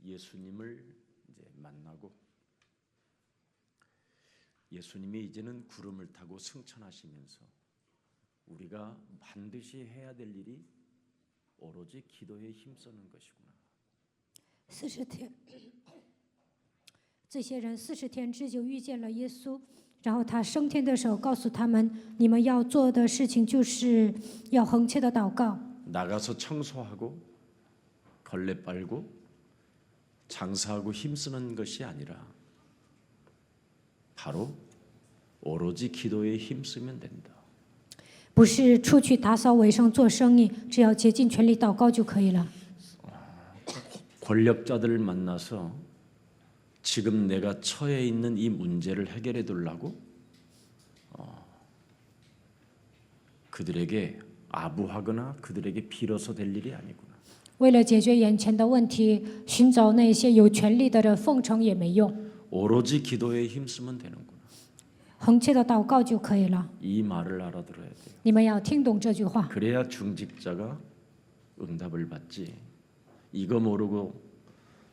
예수님을 이제 만나고 예수님이 이제는 구름을 타고 승천하시면서 우리가 반드시 해야 될 일이 오로지 기도에 힘쓰는 것이구나. 40天，这些人40天之久遇见了耶稣，然后他升天的时候告诉他们：你们要做的事情就是要恒切的祷告。 나가서 청소하고 걸레 빨고 장사하고 힘쓰는 것이 아니라 바로 오로지 기도에 힘쓰면 된다. 不是出去打扫卫生做生意，只要竭尽全力祷告就可以了。 권력자들을 만나서 지금 내가 처해 있는 이 문제를 해결해 두려고 그들에게 아부하거나 그들에게 빌어서 될 일이 아니구나. 为了解决眼前的问题，寻找那些有权力的人奉承也没用， 오로지 기도에 힘쓰면 되는구나. 恒切的祷告就可以了。 이 말을 알아들어야 돼요. 你们要听懂这句话， 그래야 중직자가 응답을 받지. 이거 모르고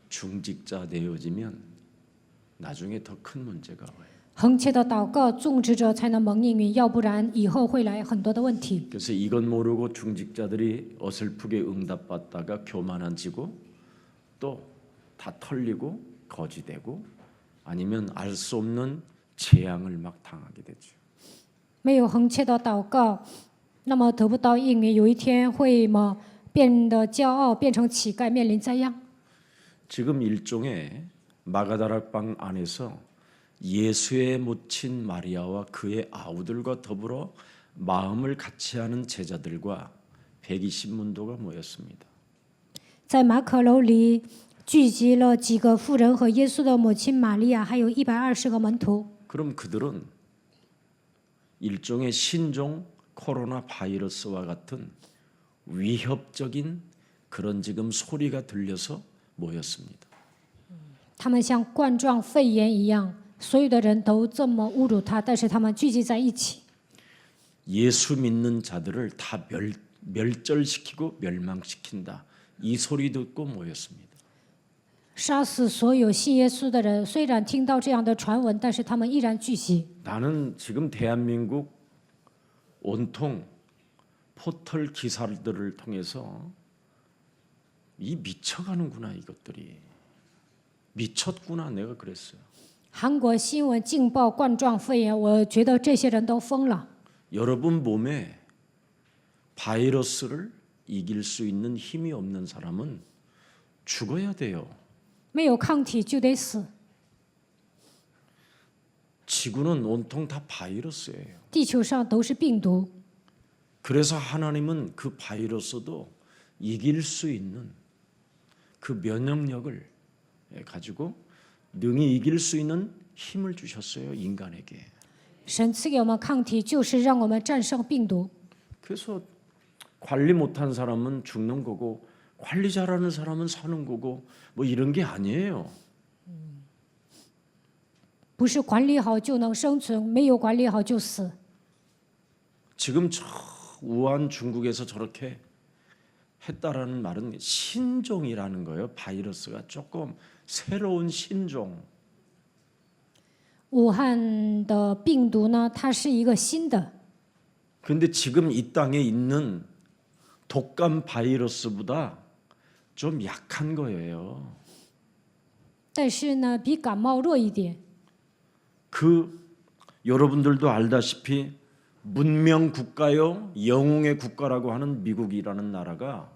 중직자 되어지면 나중에 더 큰 문제가 와요. 恒切的祷告种植者才能蒙应允，要不然以后会来很多的问题。 그래서 이것 모르고 중직자들이 어설프게 응답받다가 교만해지고 또 다 털리고 거지되고 아니면 알 수 없는 재앙을 막 당하게 되죠. 没有恒切的祷告，那么得不到应允，有一天会变得骄傲，变成乞丐，面临灾殃。 지금 일종의 마가다락방 안에서 예수에 묻힌 마리아와 그의 아우들과 더불어 마음을 같이 하는 제자들과 120문도가 모였습니다. 在马可楼里聚集了几个妇人和耶稣的母亲玛利亚，还有120个门徒。 그럼 그들은 일종의 신종 코로나 바이러스와 같은 위협적인 그런 지금 소리가 들려서 모였습니다. 他们像冠状肺炎一样，所有的人都这么侮辱他，但是他们聚集在一起。 예수 믿는 자들을 다 멸절시키고 멸망시킨다. 이 소리 듣고 모였습니다. 杀死所有信耶稣的人。虽然听到这样的传闻，但是他们依然聚集。 나는 지금 대한민국 온통 포털 기사들을 통해서 이 미쳐가는구나 이것들이 미쳤구나 내가 그랬어요. 韩国新闻劲爆冠状肺炎，我觉得这些人都疯了。 여러분 몸에 바이러스를 이길 수 있는 힘이 없는 사람은 죽어야 돼요. 没有抗体就得死。 지구는 온통 다 바이러스예요. 地球上都是病毒， 그래서 하나님은 그 바이러스도 이길 수 있는 그 면역력을 가지고 능히 이길 수 있는 힘을 주셨어요 인간에게. 神赐给我们抗体，就是让我们战胜病毒。 그래서 관리 못한 사람은 죽는 거고 관리 잘하는 사람은 사는 거고 뭐 이런 게 아니에요. 不是管理好就能生存，没有管理好就死。 지금 저 우한 중국에서 저렇게 했다라는 말은 신종이라는 거예요. 바이러스가 조금 새로운 신종. 武汉的病毒呢，它是一个新的， 근데 지금 이 땅에 있는 독감 바이러스보다 좀 약한 거예요. 但是呢，比感冒弱一点。 그 여러분들도 알다시피 문명 국가요, 영웅의 국가라고 하는 미국이라는 나라가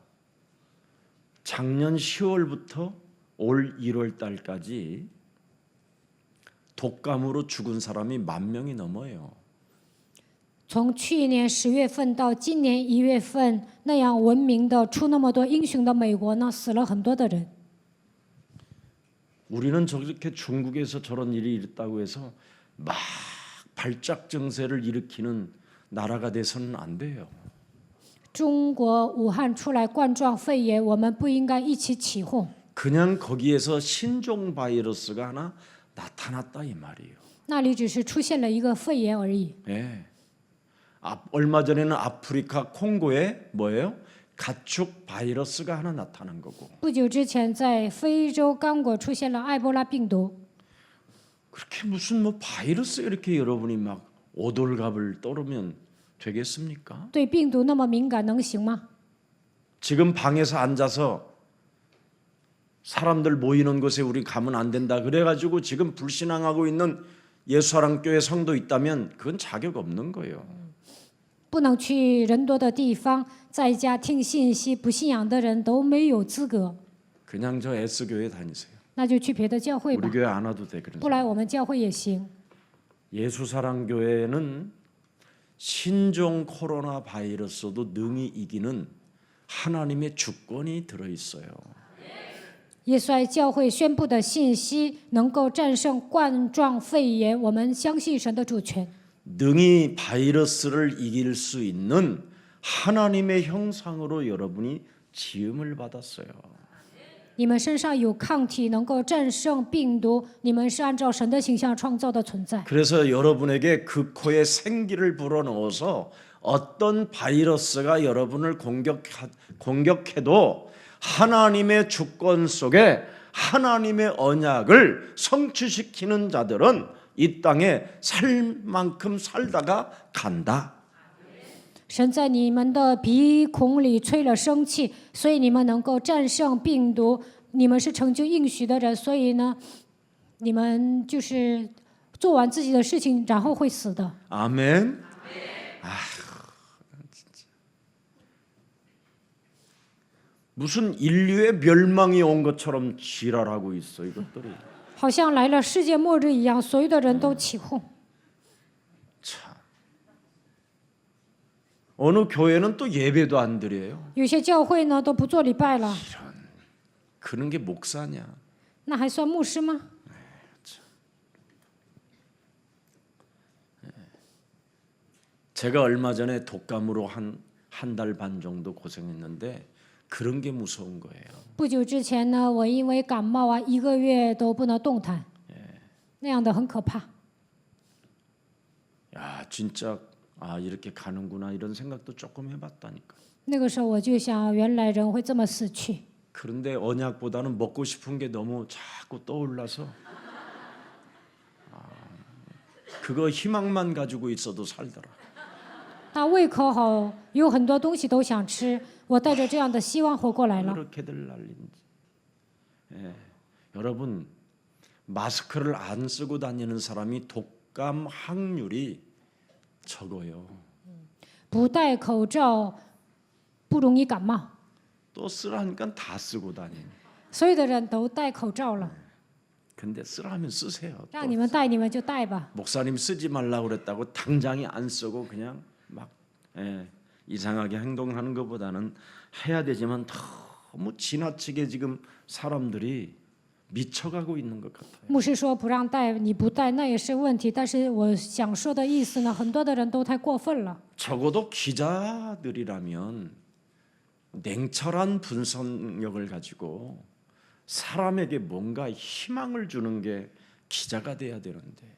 작년 10월부터 올 1월 달까지 독감으로 죽은 사람이 10,000명이 넘어요. 从去年10月份到今年1月份，那样闻名的、出那么多英雄的美国呢，死了很多的人。 우리는 저렇게 중국에서 저런 일이 있다고 해서 막 발작 증세를 일으키는 나라가 돼서는 안 돼요. 中国武汉出来冠状肺炎，我们不应该一起起哄。 그냥 거기에서 신종 바이러스가 하나 나타났다 이 말이에요. 那里只是出现了一个肺炎而已。 예. 얼마 전에는 아프리카 콩고에 뭐예요? 가축 바이러스가 하나 나타난 거고 不久之前，在非洲刚果出现了埃博拉病毒。 그렇게 무슨 뭐 바이러스 이렇게 여러분이 막 오돌갑을 떨으면 되겠습니까? 对病毒那么敏感，能行吗？ 지금 방에서 앉아서 사람들 모이는 곳에 우리 가면 안 된다 그래가지고 지금 불신앙하고 있는 예수사랑교회 성도 있다면 그건 자격 없는 거예요. 不能去人多的地方，在家听信息，不信仰的人都没有资格， 그냥 저 S교회 다니세요. 那就去别的教会吧 우리 ， 교회 안 와도 돼. 그런 不来我们教会也行。 예수사랑교회는 신종 코로나 바이러스도 능히 이기는 하나님의 주권이 들어 있어요. 耶稣爱教会宣布的信息能够战胜冠状肺炎，我们相信神的主权。 능히 바이러스를 이길 수 있는 하나님의 형상으로 여러분이 지음을 받았어요. 你们身上有抗体，能够战胜病毒，你们是按照神的形象创造的存在。 그래서 여러분에게 그 코에 생기를 불어넣어서 어떤 바이러스가 여러분을 공격해도 하나님의 주권 속에 하나님의 언약을 성취시키는 자들은 이 땅에 살 만큼 살다가 간다. 神在你们的鼻孔里吹了生气，所以你们能够战胜病毒。你们是成就应许的人，所以呢，你们就是做完自己的事情，然后会死的。 아멘. 진짜. 무슨 인류의 멸망이 온 것처럼 지랄하고 있어 이것들이. 好像来了世界末日一样，所有的人都起哄。 참. 어느 교회는 또 예배도 안 드려요. 有些教会呢都不做礼拜了， 그런 게 목사냐? 那还算牧师吗？ 제가 얼마 전에 독감으로 한 달 반 정도 고생했는데 그런 게 무서운 거예요. 不久之前呢，我因为感冒啊，1个月都不能动弹，那样的很可怕。 야, 진짜 이렇게 가는구나 이런 생각도 조금 해봤다니까. 那个时候我就想，原来人会这么死去。 그런데 언약보다는 먹고 싶은 게 너무 자꾸 떠올라서 그거 희망만 가지고 있어도 살더라. 那胃口好，有很多东西都想吃，我带着这样的希望活过来了。 그렇게들 날린지. 여러분 마스크를 안 쓰고 다니는 사람이 독감 확률이 적어요. 不戴口罩不容易感冒， 또 쓰라니까 다 쓰고 다니는. 所有的人都戴口罩了， 근데 쓰라면 쓰세요. 让你们戴你们就戴吧。 목사님 쓰지 말라고 그랬다고 당장에 안 쓰고 그냥 막 이상하게 행동하는 것보다는 해야 되지만 너무 지나치게 지금 사람들이 미쳐가고 있는 것 같아요. 牧师说不让戴，你不戴那也是问题，但是我想说的意思呢，很多的人都太过分了。 적어도 기자들이라면 냉철한 분석력을 가지고 사람에게 뭔가 희망을 주는 게 기자가 돼야 되는데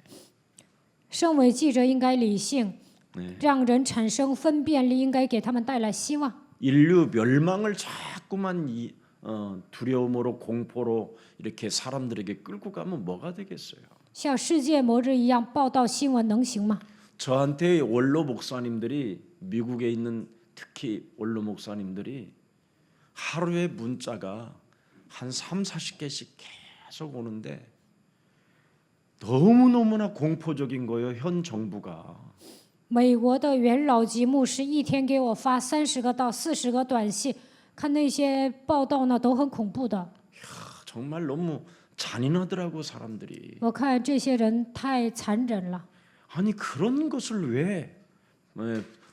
身为记者应该理性， 네. 让人产生分辨力，应该给他们带来希望。 인류 멸망을 자꾸만 두려움으로 공포로 이렇게 사람들에게 끌고 가면 뭐가 되겠어요? 像世界末日一样报道新闻能行吗？ 저한테 원로 목사님들이 미국에 있는 특히 원로 목사님들이 하루에 문자가 한 3, 40개씩 계속 오는데 너무너무나 공포적인 거예요. 현 정부가. 美国的元老级牧师一天给我发30个到40个短信，看那些报道呢都很恐怖的。 정말 너무 잔인하더라고 사람들이. 我看这些人太残忍了。 아니 그런 것을 왜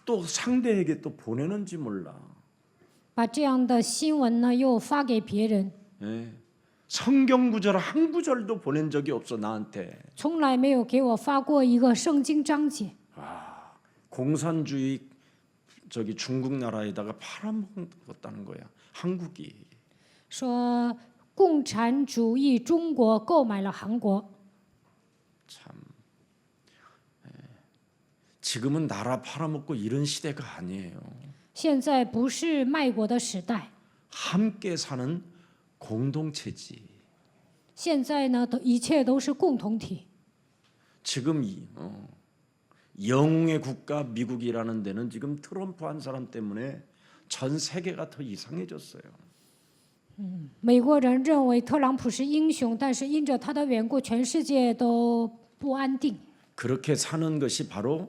또 상대에게 또 보내는지 몰라. 把这样的新闻呢又发给别人， 성경 구절 한 구절도 보낸 적이 없어 나한테. 从来没有给我发过一个圣经章节。 공산주의 저기 중국 나라에다가 팔아먹었다는 거야. 한국이. 说共产主义中国购买了韩国， 참. 지금은 나라 팔아먹고 이런 시대가 아니에요. 现在不是卖国的时代， 함께 사는 공동체지. 现在呢，一切都是共同体。 지금 영웅의 국가 미국이라는 데는 지금 트럼프 한 사람 때문에 전 세계가 더 이상해졌어요. 美国人认为特朗普是英雄，但是因着他的缘故，全世界都不安定。 그렇게 사는 것이 바로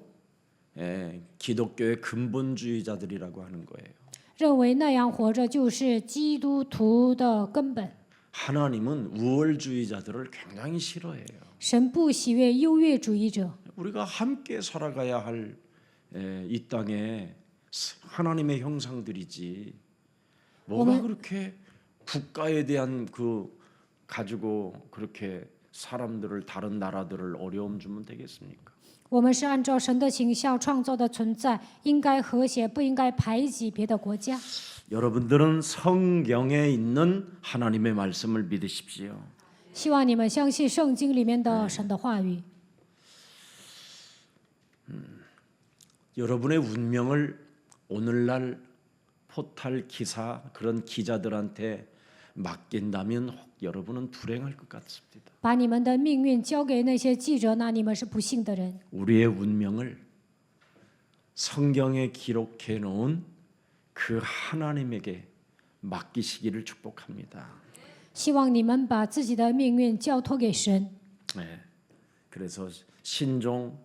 기독교의 근본주의자들이라고 하는 거예요. 认为那样活着就是基督徒的根本。 하나님은 우월주의자들을 굉장히 싫어해요. 神不喜悦优越主义者。 우리가 함께 살아가야 할 이 땅에 하나님의 형상들이지. 뭐가 그렇게 국가에 대한 그 가지고 그렇게 사람들을 다른 나라들을 어려움 주면 되겠습니까? 我们是按照神的形象创造的存在，应该和谐，不应该排挤别的国家。 여러분들은 성경에 있는 하나님의 말씀을 믿으십시오. 希望你们相信圣经里面的神的话语。 여러분의 운명을 오늘날 포탈 기사 그런 기자들한테 맡긴다면 여러분은 불행할 것 같습니다. 把你们的命运交给那些记者，那你们是不幸的人。 우리의 운명을 성경에 기록해 놓은 그 하나님에게 맡기시기를 축복합니다. 希望你们把自己的命运交托给神。 네. 그래서 신종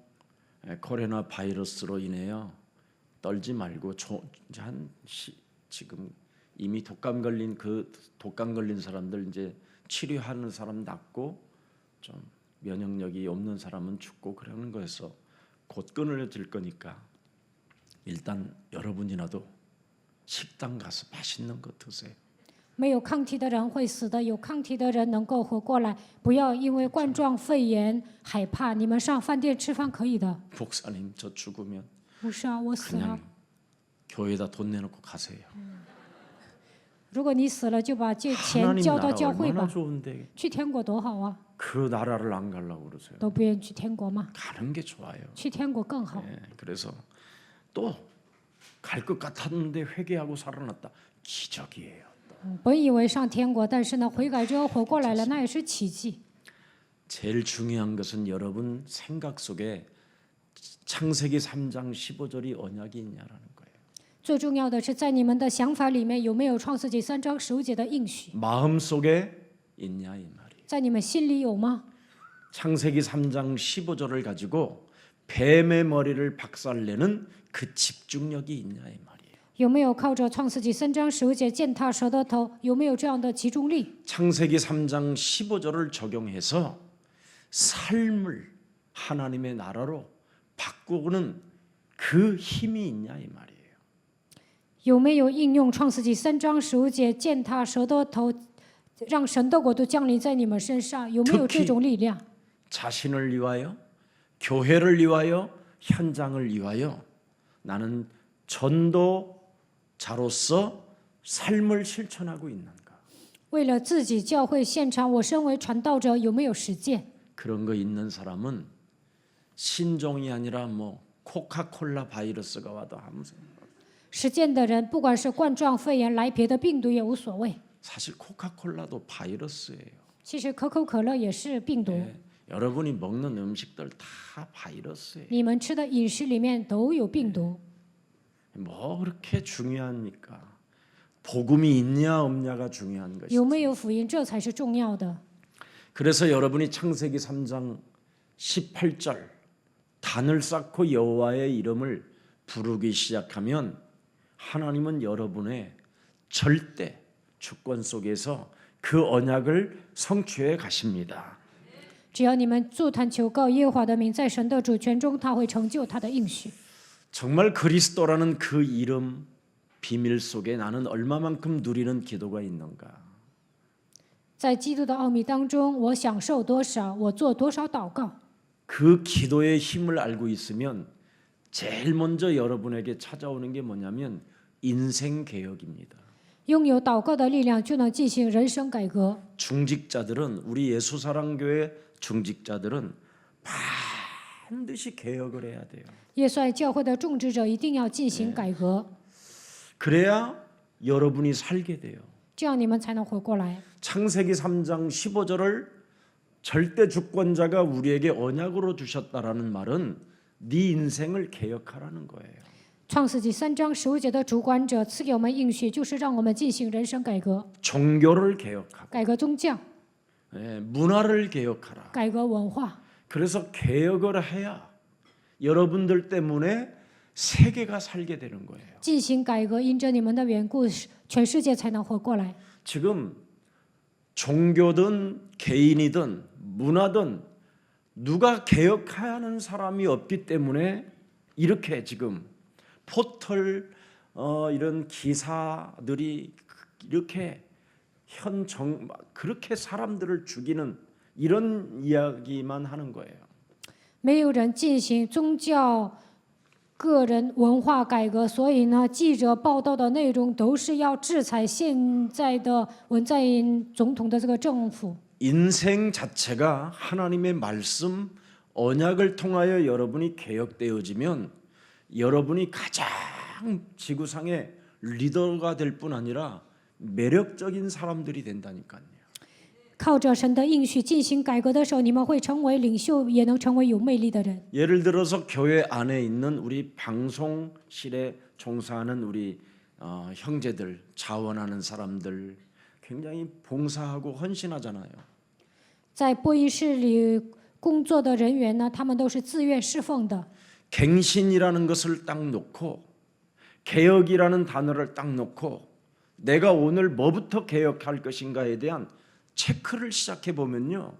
코로나 바이러스로 인해요 떨지 말고 지금 이미 독감 걸린 사람들 이제 치료하는 사람 낫고 좀 면역력이 없는 사람은 죽고 그러는 거에서 곧 끊어질 거니까 일단 여러분이라도 식당 가서 맛있는 거 드세요. 没有抗体的人会死的，有抗体的人能够活过来。不要因为冠状肺炎害怕，你们上饭店吃饭可以的。 목사님 저 죽으면 不是啊，我死了 그냥 。 교회에다 돈 내놓고 가세요. 如果你死了，就把这钱 하나님 交到 나라 教会 얼마나 吧。 좋은데 去天国多好啊！ 그 나라를 안 가려고 그러세요. 都不愿意去天国吗？ 가는 게 좋아요. 去天国更好。 그래서 또 갈 것 같았는데 회개하고 살아났다. 기적이에요. 本以为上天国，但是呢，悔改之后活过来了，那也是奇迹。 제일 중요한 것은 여러분 생각 속에 창세기 3장 15절이 언약이 있냐라는 거예요. 最重要的是，在你们的想法里面有没有创世纪3章15节的应许？ 마음 속에 있냐 이 말이에요. 在你们心里有吗？ 창세기 3장 15절을 가지고 뱀의 머리를 박살내는 그 집중력이 있냐 이 말이에요. 有没有靠着创世纪3章15节践踏蛇的头？有没有这样的集中力？ 창세기 3장 15절을 적용해서 삶을 하나님의 나라로 바꾸는 그 힘이 있냐 이 말이에요. 有没有应用创世纪3章15节践踏蛇的头，让神的国度降临在你们身上？有没有这种力量？ 자신을 위하여, 교회를 위하여, 현장을 위하여 나는 전도자로서 삶을 실천하고 있는가? 为了自己教会现场，我身为传道者有没有实践？ 그런 거 있는 사람은 신종이 아니라 뭐 코카콜라 바이러스가 와도 아무 상관. 实践的人，不管是冠状肺炎来别的病毒也无所谓。 사실 코카콜라도 바이러스예요. 其实可口可乐也是病毒， 여러분이 먹는 음식들 다 바이러스예요. 你们吃的饮食里面都有病毒。 뭐 그렇게 중요합니까? 복음이 있냐 없냐가 중요한 것이죠. 有没有福音，这才是重要的。 그래서 여러분이 창세기 3장 18절 단을 쌓고 여호와의 이름을 부르기 시작하면 하나님은 여러분의 절대 주권 속에서 그 언약을 성취해 가십니다. 只要你们筑坛求告耶和华的名，在神的主权中，他会成就他的应许。 정말 그리스도라는 그 이름 비밀 속에 나는 얼마만큼 누리는 기도가 있는가? 在基督的奥秘当中，我享受多少，我做多少祷告。 그 기도의 힘을 알고 있으면 제일 먼저 여러분에게 찾아오는 게 뭐냐면 인생 개혁입니다. 拥有祷告的力量，就能进行人生改革。 중직자들은 우리 예수사랑교회 중직자들은 반드시 개혁을 해야 돼요. 耶稣爱教会的种植者一定要进行改革。 그래야 여러분이 살게 돼요. 这样你们才能活过来。 창세기 3장 15절을 절대 주권자가 우리에게 언약으로 주셨다라는 말은 네 인생을 개혁하라는 거예요. 创世纪3章15节的主管者赐给我们应许，就是让我们进行人生改革， 종교를 개혁하고 改革宗教， 문화를 개혁하라. 改革文化。 그래서 개혁을 해야 여러분들 때문에 세계가 살게 되는 거예요. 进行改革，因着你们的缘故，全世界才能活过来。 지금 종교든 개인이든 문화든 누가 개혁하는 사람이 없기 때문에 이렇게 지금 포털 이런 기사들이 이렇게 그렇게 사람들을 죽이는 이런 이야기만 하는 거예요. 没有人进行宗教、个人文化改革，所以呢，记者报道的内容都是要制裁现在的文在寅总统的这个政府。 인생 자체가 하나님의 말씀 언약을 통하여 여러분이 개혁되어지면 여러분이 가장 지구상의 리더가 될 뿐 아니라 매력적인 사람들이 된다니까요. 靠着神的应许进行改革的时候，你们会成为领袖，也能成为有魅力的人。 예를 들어서 교회 안에 있는 우리 방송실에 종사하는 우리 형제들, 자원하는 사람들 굉장히 봉사하고 헌신하잖아요. 在播音室里工作的人员呢，他们都是自愿侍奉的。 갱신이라는 것을 딱 놓고 개혁이라는 단어를 딱 놓고 내가 오늘 뭐부터 개혁할 것인가에 대한 체크를 시작해 보면요.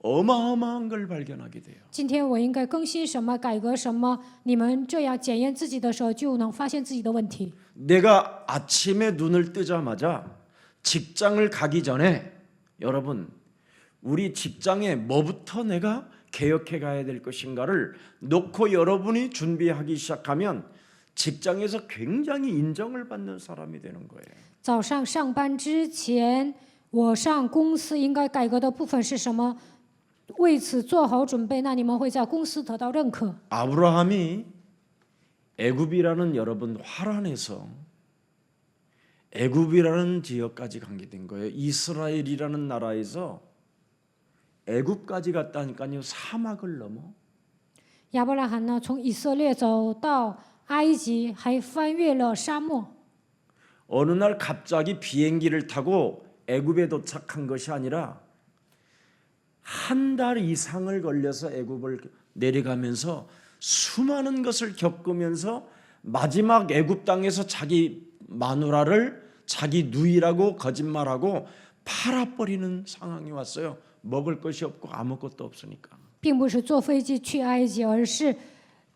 어마어마한 걸 발견하게 돼요. 今天我应该更新什么、改革什么？你们这样检验自己的时候，就能发现自己的问题。 내가 아침에 눈을 뜨자마자 직장을 가기 전에 여러분 우리 직장에 뭐부터 내가 개혁해 가야 될 것인가를 놓고 여러분이 준비하기 시작하면 직장에서 굉장히 인정을 받는 사람이 되는 거예요. 早上上班之前，我上公司应该改革的部分是什么？为此做好准备，那你们会在公司得到认可。 아브라함이 애굽이라는 여러분 화란에서 애굽이라는 지역까지 가게 된 거예요. 이스라엘이라는 나라에서 애굽까지 갔다니까요. 사막을 넘어. 亚伯拉罕呢，从以色列走到埃及，还翻越了沙漠。 어느 날 갑자기 비행기를 타고 애굽에 도착한 것이 아니라 한 달 이상을 걸려서 애굽을 내려가면서 수많은 것을 겪으면서 마지막 애굽 땅에서 자기 마누라를 자기 누이라고 거짓말하고 팔아버리는 상황이 왔어요. 먹을 것이 없고 아무것도 없으니까. 并不是坐飞机去埃及，而是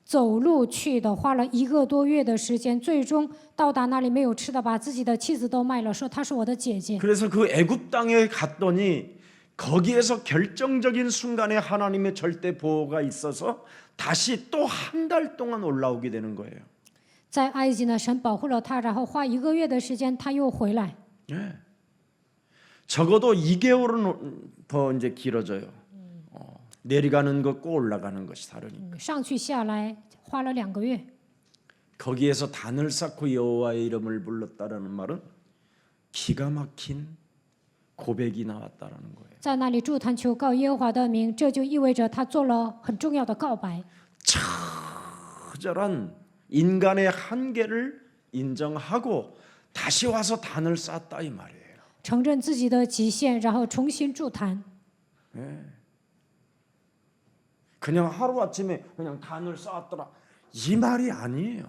走路去的，花了1个多月的时间，最终到达那里没有吃的，把自己的妻子都卖了，说她是我的姐姐。 그래서 그 애굽 땅에 갔더니 거기에서 결정적인 순간에 하나님의 절대 보호가 있어서 다시 또 한 달 동안 올라오게 되는 거예요. 在埃及呢，神保护了他，然后花1个月的时间，他又回来。 네. 적어도 2개월은 더 이제 길어져요. 내려가는 것과 올라가는 것이 다르니까. 上去下来花了2个月。 거기에서 단을 쌓고 여호와의 이름을 불렀다라는 말은 기가 막힌 고백이 나왔다라는 거예요. 在那里筑坛求告耶和华的名，这就意味着他做了很重要的告白。 처절한 인간의 한계를 인정하고 다시 와서 단을 쌓았다 이 말이에요. 承认自己的极限，然后重新筑坛。 그냥 하루아침에 그냥 단을 쌓았더라 이 말이 아니에요.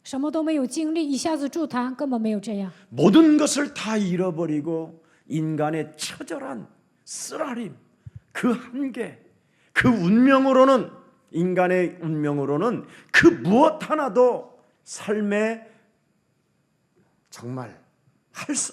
什么都没有经历，一下子筑坛根本没有这样。 모든 것을 다 잃어버리고 인간의 처절한 쓰라림, 그 한계, 그 운명으로는 인간의 운명으로는 그 무엇 하나도 삶에 정말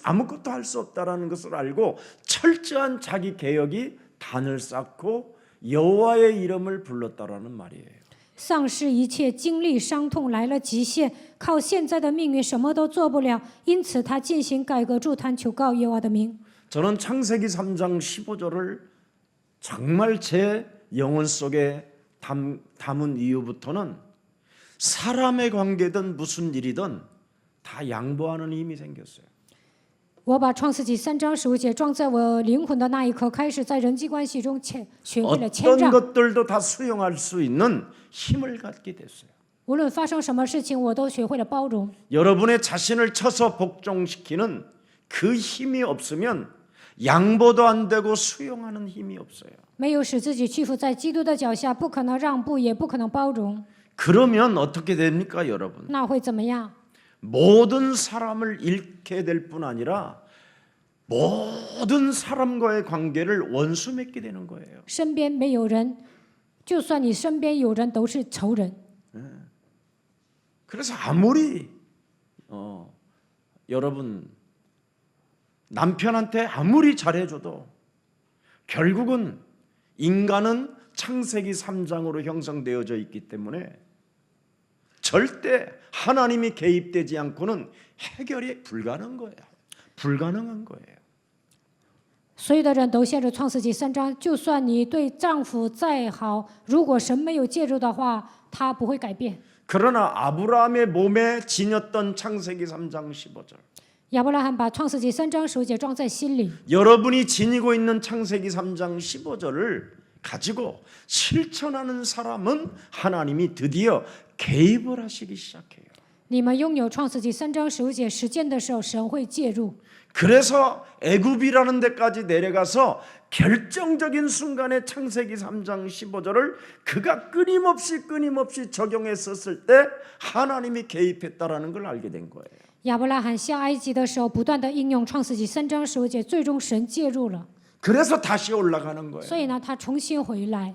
아무것도 할 수 없다라는 것을 알고 철저한 자기 개혁이 단을 쌓고 여호와의 이름을 불렀다라는 말이에요. 丧失一切，经历伤痛，来了极限，靠现在的命运什么都做不了，因此他进行改革筑坛，求告耶和华的名。 저는 창세기 3장 15절을 정말 제 영혼 속에 담은 이후부터는 사람의 관계든 무슨 일이든 다 양보하는 힘이 생겼어요. 我把创世纪3章15节装在我灵魂的那一刻，开始在人际关系中学会了谦 어떤 让。 것들도 다 수용할 수 있는 힘을 갖게 됐어요. 无论发生什么事情，我都学会了包容。 여러분의 자신을 쳐서 복종시키는 그 힘이 없으면 양보도 안 되고 수용하는 힘이 없어요. 没有使自己屈服在基督的脚下，不可能让步，也不可能包容。 그러면 어떻게 됩니까, 여러분? 那会怎么样？ 모든 사람을 잃게 될 뿐 아니라 모든 사람과의 관계를 원수 맺게 되는 거예요. 身边没有人，就算你身边有人，都是仇人。 그래서 아무리 여러분 남편한테 아무리 잘해줘도 결국은 인간은 창세기 3장으로 형성되어져 있기 때문에 절대 하나님이 개입되지 않고는 해결이 불가능한 거예요. 所有的人都陷入创世纪3章，就算你对丈夫再好，如果神没有介入的话，他不会改变。 그러나 아브라함의 몸에 지녔던 창세기 3장 15절 亚伯拉罕把创世纪3章15节装在心里， 여러분이 지니고 있는 창세기 3장 15절을 가지고 실천하는 사람은 하나님이 드디어 개입을 하시기 시작해요. 你们拥有创世纪3章15节实践的时候，神会介入。 그래서 애굽이라는 데까지 내려가서 결정적인 순간에 창세기 3장 15절을 그가 끊임없이 적용했었을 때 하나님이 개입했다라는 걸 알게 된 거예요. 亚伯拉罕下埃及的时候，不断的应用创世纪3章15节，最终神介入了。 그래서 다시 올라가는 거예요. 所以呢，他重新回来。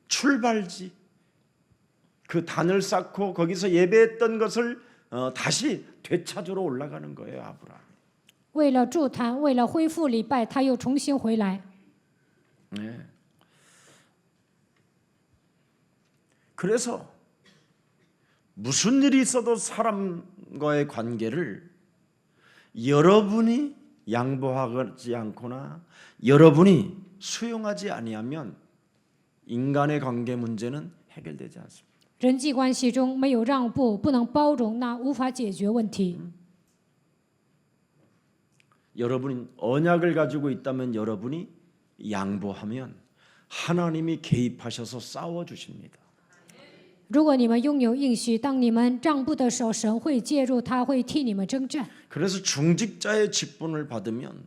출발지 그 단을 쌓고 거기서 예배했던 것을 다시 되찾으러 올라가는 거예요, 아브라함. 为了筑坛，为了恢复礼拜，他又重新回来。 네. 그래서 무슨 일이 있어도 사람과의 관계를 여러분이 양보하지 않거나 여러분이 수용하지 아니하면 인간의 관계 문제는 해결되지 않습니다. 人际关系中没有让步，不能包容，那无法解决问题。 여러분이 언약을 가지고 있다면 여러분이 양보하면 하나님이 개입하셔서 싸워 주십니다. 如果你们拥有应许，当你们让步的时候，神会介入，他会替你们征战。 그래서 중직자의 직분을 받으면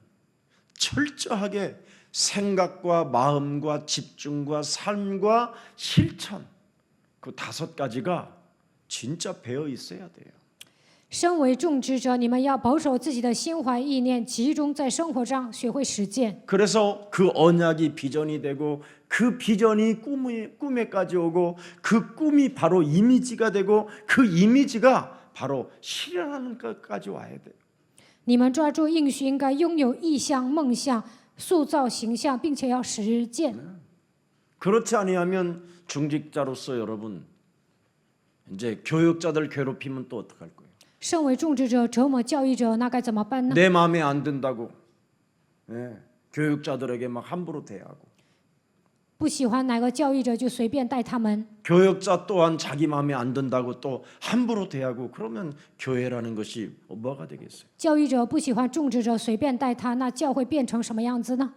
철저하게 생각과 마음과 집중과 삶과 실천 그 5가지가 진짜 배어 있어야 돼요. 身为种植者，你们要保守自己的心怀意念，集中在生活上，学会实践。 그래서 그 언약이 비전이 되고 그 비전이 꿈에까지 오고 그 꿈이 바로 이미지가 되고 그 이미지가 바로 실현하는 것까지 와야 돼요. 你们抓住应许，应该拥有意向、梦想，塑造形象，并且要实践。 그렇지 아니하면 중직자로서 여러분 이제 교육자들 괴롭히면 또 어떡할 거예요? 身为种植者、折磨教育者，那该怎么办呢？ 내 마음에 안 든다고 교육자들에게 막 함부로 대하고 不喜欢哪个教育者就随便带他们。 교육자 또한 자기 마음에 안 든다고 또 함부로 대하고 그러면 교회라는 것이 뭐가 되겠어요? 教育者不喜欢种植者，随便带他，那教会变成什么样子呢？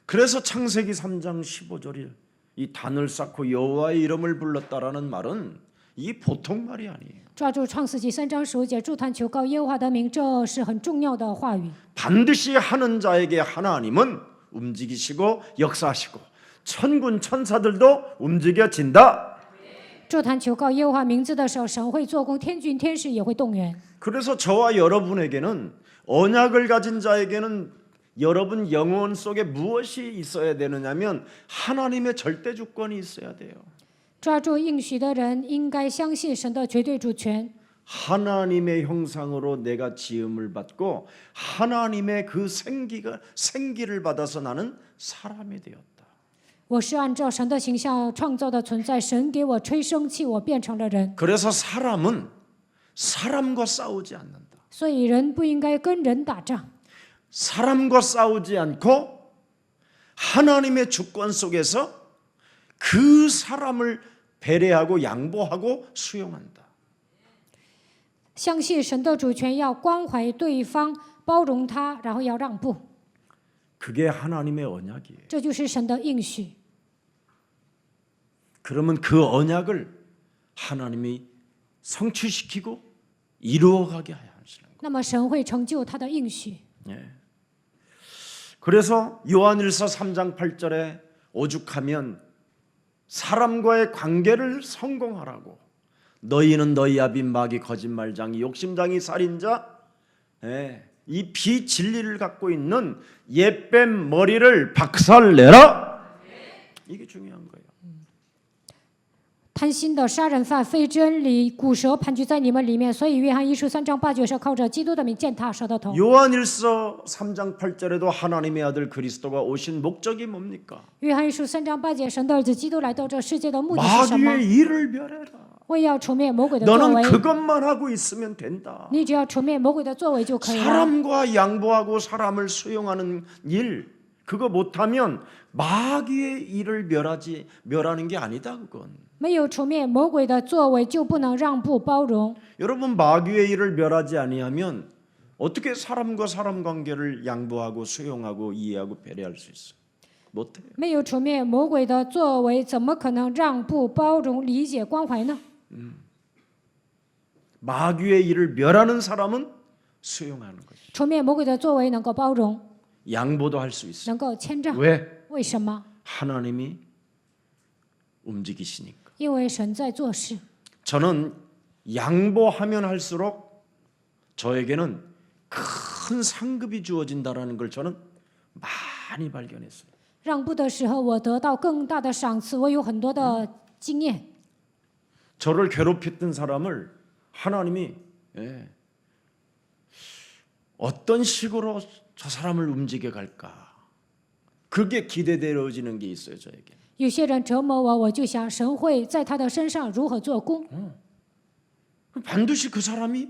그래서 창세기 3장 15절이 이 단을 쌓고 여호와의 이름을 불렀다라는 말은 이 보통 말이 아니에요. 抓住创世纪3章15节，筑坛求告耶和华的名，这是很重要的话语。 반드시 하는 자에게 하나님은 움직이시고 역사하시고 천군 천사들도 움직여진다. 筑坛求告耶和华名字的时候，神会做工，天军天使也会动员。 그래서 저와 여러분에게는 언약을 가진 자에게는 여러분 영혼 속에 무엇이 있어야 되느냐면 하나님의 절대 주권이 있어야 돼요. 抓住应许的人应该相信神的绝对主权。 하나님의 형상으로 내가 지음을 받고 하나님의 그 생기를 받아서 나는 사람이 되었다. 我是按照神的形象创造的存在，神给我吹生气，我变成了人。 그래서 사람은 사람과 싸우지 않는다. 所以人不应该跟人打仗， 사람과 싸우지 않고 하나님의 주권 속에서 그 사람을 배려하고 양보하고 수용한다. 相信神的主权，要关怀对方，包容他，然后要让步， 그게 하나님의 언약이에요. 这就是神的应许。 그러면 그 언약을 하나님이 성취시키고 이루어가게 하시는 거예요. 那么神会成就他的应许。 예. 그래서 요한일서 3장 8절에 오죽하면 사람과의 관계를 성공하라고 너희는 너희 아비 마귀 거짓말장이 욕심장이 살인자 이 비진리를 갖고 있는 옛뱀 머리를 박살내라. 이게 중요한 거예요. 贪心的杀人犯、非真理、古蛇盘踞在你们里面，所以约翰一书3章8节是靠着基督的名践踏蛇的头。 요한일서 3장 8절에도 하나님의 아들 그리스도가 오신 목적이 뭡니까? 约翰一书3章8节，神的儿子基督来到这世界的目的是什么？ 마귀의 일을 멸해라. 为要除灭魔鬼的作 너는 为。 그것만 하고 있으면 된다. 你只要除灭魔鬼的作为就可以了。 사람과 양보하고 사람을 수용하는 일 그거 못하면 마귀의 일을 멸하는 게 아니다 그건. 没有除灭魔鬼的作为，就不能让步包容。 여러분 마귀의 일을 멸하지 아니하면 어떻게 사람과 사람 관계를 양보하고 수용하고 이해하고 배려할 수 있어? 못해요. 没有除灭魔鬼的作为，怎么可能让步包容、理解、关怀呢？ 마귀의 일을 멸하는 사람은 수용하는 것이. 除灭魔鬼的作为能够包容， 양보도 할 수 있어. 能够谦让。 왜? 为什么？ 하나님이 움직이시니까. 因为神在做事。 저는 양보하면 할수록 저에게는 큰 상급이 주어진다라는 걸 저는 많이 발견했어요. 让步的时候，我得到更大的赏赐，我有很多的经验。 저를 괴롭혔던 사람을 하나님이 어떤 식으로 저 사람을 움직여 갈까? 그게 기대되어지는 게 있어요, 저에게. 有些人折磨我，我就想神会在他的身上如何做工。 반드시 그 사람이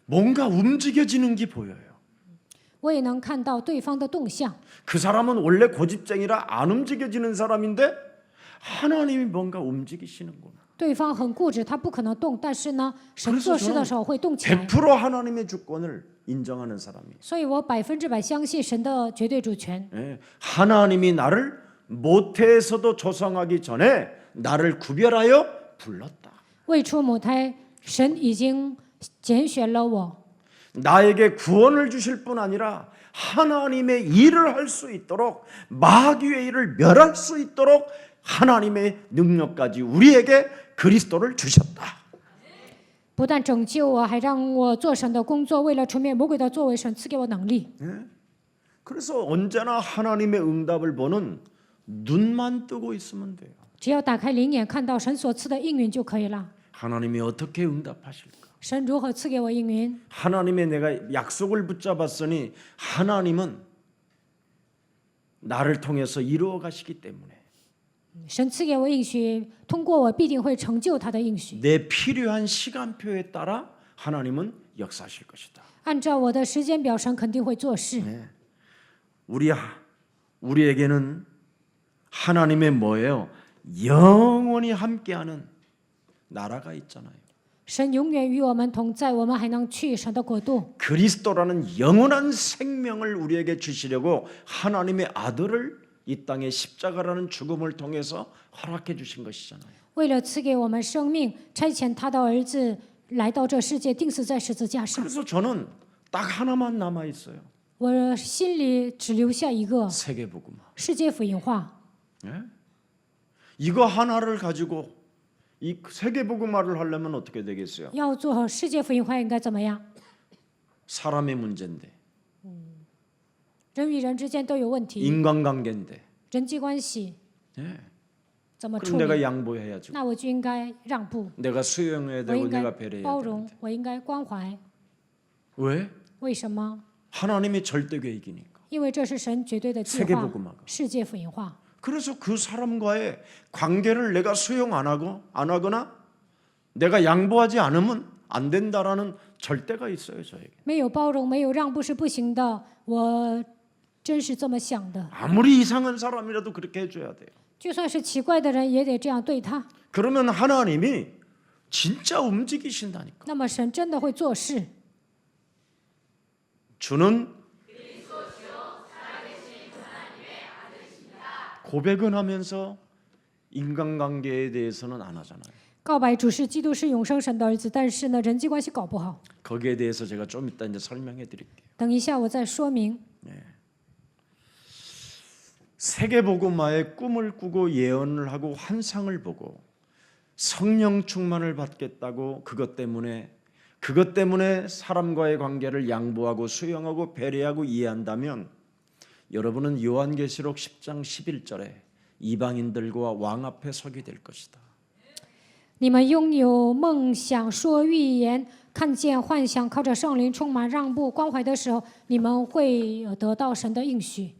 뭔가 움직여지는 게 보여요. 我也能看到对方的动向。 그 사람은 원래 고집쟁이라 안 움직여지는 사람인데 하나님이 뭔가 움직이시는구나. 对方很固执，他不可能动，但是呢，神做事的时候会动起来。 100% 하나님의 주권을 인정하는 사람이에요. 所以我100%相信神的绝对主权。 하나님이 나를 모태에서도 조성하기 전에 나를 구별하여 불렀다. 未出母胎，神已经拣选了我， 나에게 구원을 주실 뿐 아니라 하나님의 일을 할 수 있도록 마귀의 일을 멸할 수 있도록 하나님의 능력까지 우리에게 그리스도를 주셨다. 不但拯救我，还让我做神的工作。为了除灭魔鬼的作为，神赐给我能力。 그래서 언제나 하나님의 응답을 보는 눈만 뜨고 있으면 돼요. 只要打开灵眼，看到神所赐的应允就可以了。 하나님이 어떻게 응답하실까? 神如何赐给我应允？ 하나님의 내가 약속을 붙잡았으니 하나님은 나를 통해서 이루어 가시기 때문에 神赐给我应许，通过我必定会成就他的应许。 내 필요한 시간표에 따라 하나님은 역사하실 것이다. 按照我的时间表，神肯定会做事。 우리에게는 하나님의 뭐예요? 영원히 함께하는 나라가 있잖아요. 神永远与我们同在，我们还能去神的国度。 그리스도라는 영원한 생명을 우리에게 주시려고 하나님의 아들을 이 땅에 십자가라는 죽음을 통해서 허락해 주신 것이잖아요. 为了赐给我们生命，差遣他的儿子来到这世界，钉死在十字架上。 그래서 저는 딱 하나만 남아 있어요. 我心里只留下一个 세계복음화. 世界福音化。 예? 이거 하나를 가지고 이 세계복음화를 하려면 어떻게 되겠어요? 要做世界福音化应该怎么样？ 사람의 문제인데, 人与人之间都有问题， 인간관계인데, 人际关系 예. 怎么 그럼 处 내가 理？ 양보해야죠. 那我就应该让步， 내가 수용해야 我 되고 应该 내가 배려해야 包容 되는데. ，我应该关怀。 왜? 为什么？ 하나님의 절대 계획이니까. 因为这是神绝对的计 세계 划 복음화가 ，世界福音化。 그래서 그 사람과의 관계를 내가 수용 안 하거나 내가 양보하지 않으면 안 된다라는 절대가 있어요, 저에게. 没有包容，没有让步是不行的。我真是这么想的。 아무리 이상한 사람이라도 그렇게 해줘야 돼요. 就算是奇怪的人，也得这样对他。 그러면 하나님이 진짜 움직이신다니까. 那么神真的会做事。 주는 고백은 하면서 인간관계에 대해서는 안 하잖아요. 告白主是基督是永生神的儿子，但是呢，人际关系搞不好。 거기에 대해서 제가 좀 이따 이제 설명해 드릴게요. 等一下我再说明。 세계복음화의 꿈을 꾸고 예언을 하고 환상을 보고 성령 충만을 받겠다고 그것 때문에 사람과의 관계를 양보하고 수용하고 배려하고 이해한다면 여러분은 요한계시록 10장 11절에 이방인들과 왕 앞에 서게 될 것이다. 你们拥有梦想、说预言、看见幻想，靠着圣灵充满让步、关怀的时候，你们会得到神的应许。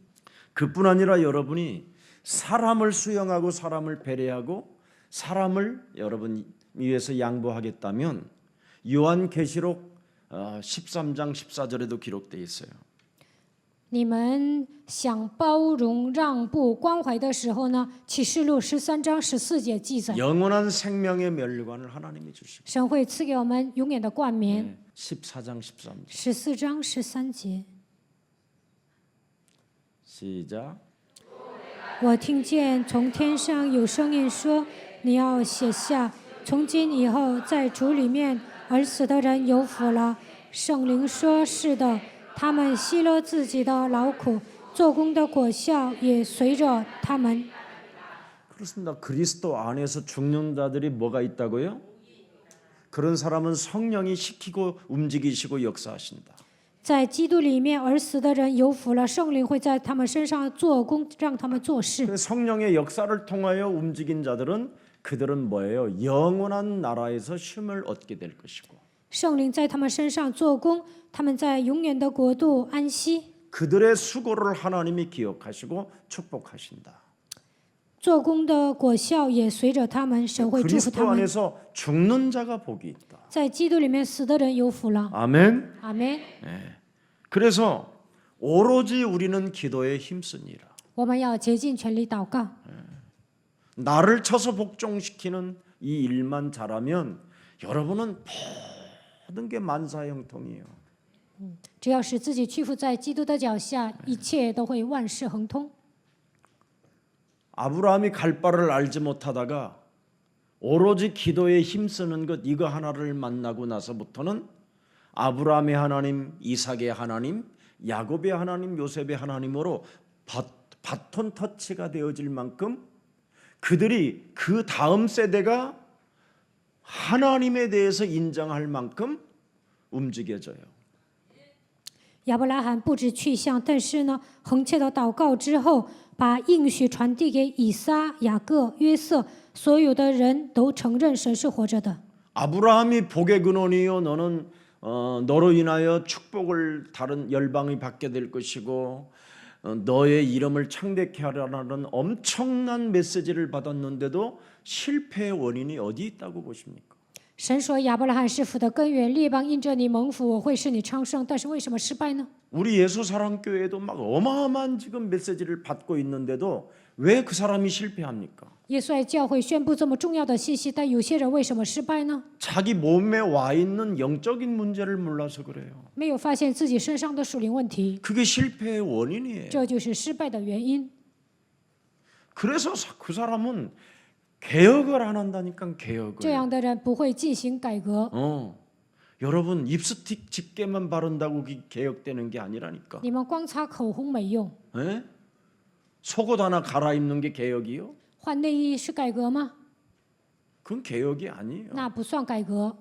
그뿐 아니라 여러분이 사람을 수용하고 사람을 배려하고 사람을 여러분 위해서 양보하겠다면 요한계시록 13장 14절에도 기록되어 있어요. 你们想包容、让步、关怀的时候呢，启示录13章14节记载， 영원한 생명의 멸관을 하나님이 주시고 神会赐给我们永远的冠冕。 14장 13절 14章13节， 시작. 我听见从天上有声音说：“你要写下，从今以后，在主里面而死的人有福了。”圣灵说：“是的，他们息了自己的劳苦，做工的果效也随着他们。” 그렇습니다. 그리스도 안에서 죽는 자들이 뭐가 있다고요? 그런 사람은 성령이 시키고 움직이시고 역사하신다. 在基督里面而死的人有福了，圣灵会在他们身上做工，让他们做事。 그 성령의 역사를 통하여 움직인 자들은 그들은 뭐예요? 영원한 나라에서 쉼을 얻게 될 것이고 圣灵在他们身上做工，他们在永远的国度安息。 그들의 수고를 하나님이 기억하시고 축복하신다. 做工的果效也随着他们，神会祝福 그리스도 他们。 안에서 죽는 자가 복이 있다. 在基督里面死的人有福了。 아멘. 阿门。 그래서 오로지 우리는 기도에 힘쓰니라. 我们要竭尽全力祷告。 나를 쳐서 복종시키는 이 일만 잘하면 여러분은 모든 게 만사형통이에요. 只要使自己屈服在基督的脚下，一切都会万事亨通。 아브라함이 갈 바를 알지 못하다가 오로지 기도에 힘쓰는 것 이거 하나를 만나고 나서부터는 아브라함의 하나님, 이삭의 하나님, 야곱의 하나님, 요셉의 하나님으로 바톤 터치가 되어질 만큼 그들이 그 다음 세대가 하나님에 대해서 인정할 만큼 움직여져요. 亚伯拉罕不知去向，但是呢，恒切的祷告之后，把应许传递给以撒、雅各、约瑟，所有的人都承认神是活着的。 아브라함이 복의 근원이요 너는 너로 인하여 축복을 다른 열방이 받게 될 것이고 너의 이름을 창대케 하라는 엄청난 메시지를 받았는데도 실패의 원인이 어디 있다고 보십니까? 神说亚伯拉罕是福的根源，列邦因着你蒙福，我会使你昌盛。但是为什么失败呢？ 우리 예수사랑교회도 막 어마어마한 지금 메시지를 받고 있는데도 왜 그 사람이 실패합니까? 耶稣爱教会宣布这么重要的信息，但有些人为什么失败呢？ 자기 몸에 와 있는 영적인 문제를 몰라서 그래요. 没有发现自己身上的属灵问题， 그게 실패의 원인이에요. 这就是失败的原因。 그래서 그 사람은 개혁을 안 한다니까 这 개혁을. 样的人不会进行改革。 여러분 립스틱 집게만 바른다고 개혁되는 게 아니라니까. 你们光擦口红没用， 에? 속옷 하나 갈아입는 게 개혁이요? 换内衣是改革吗？ 그건 개혁이 아니에요. 那不算改革。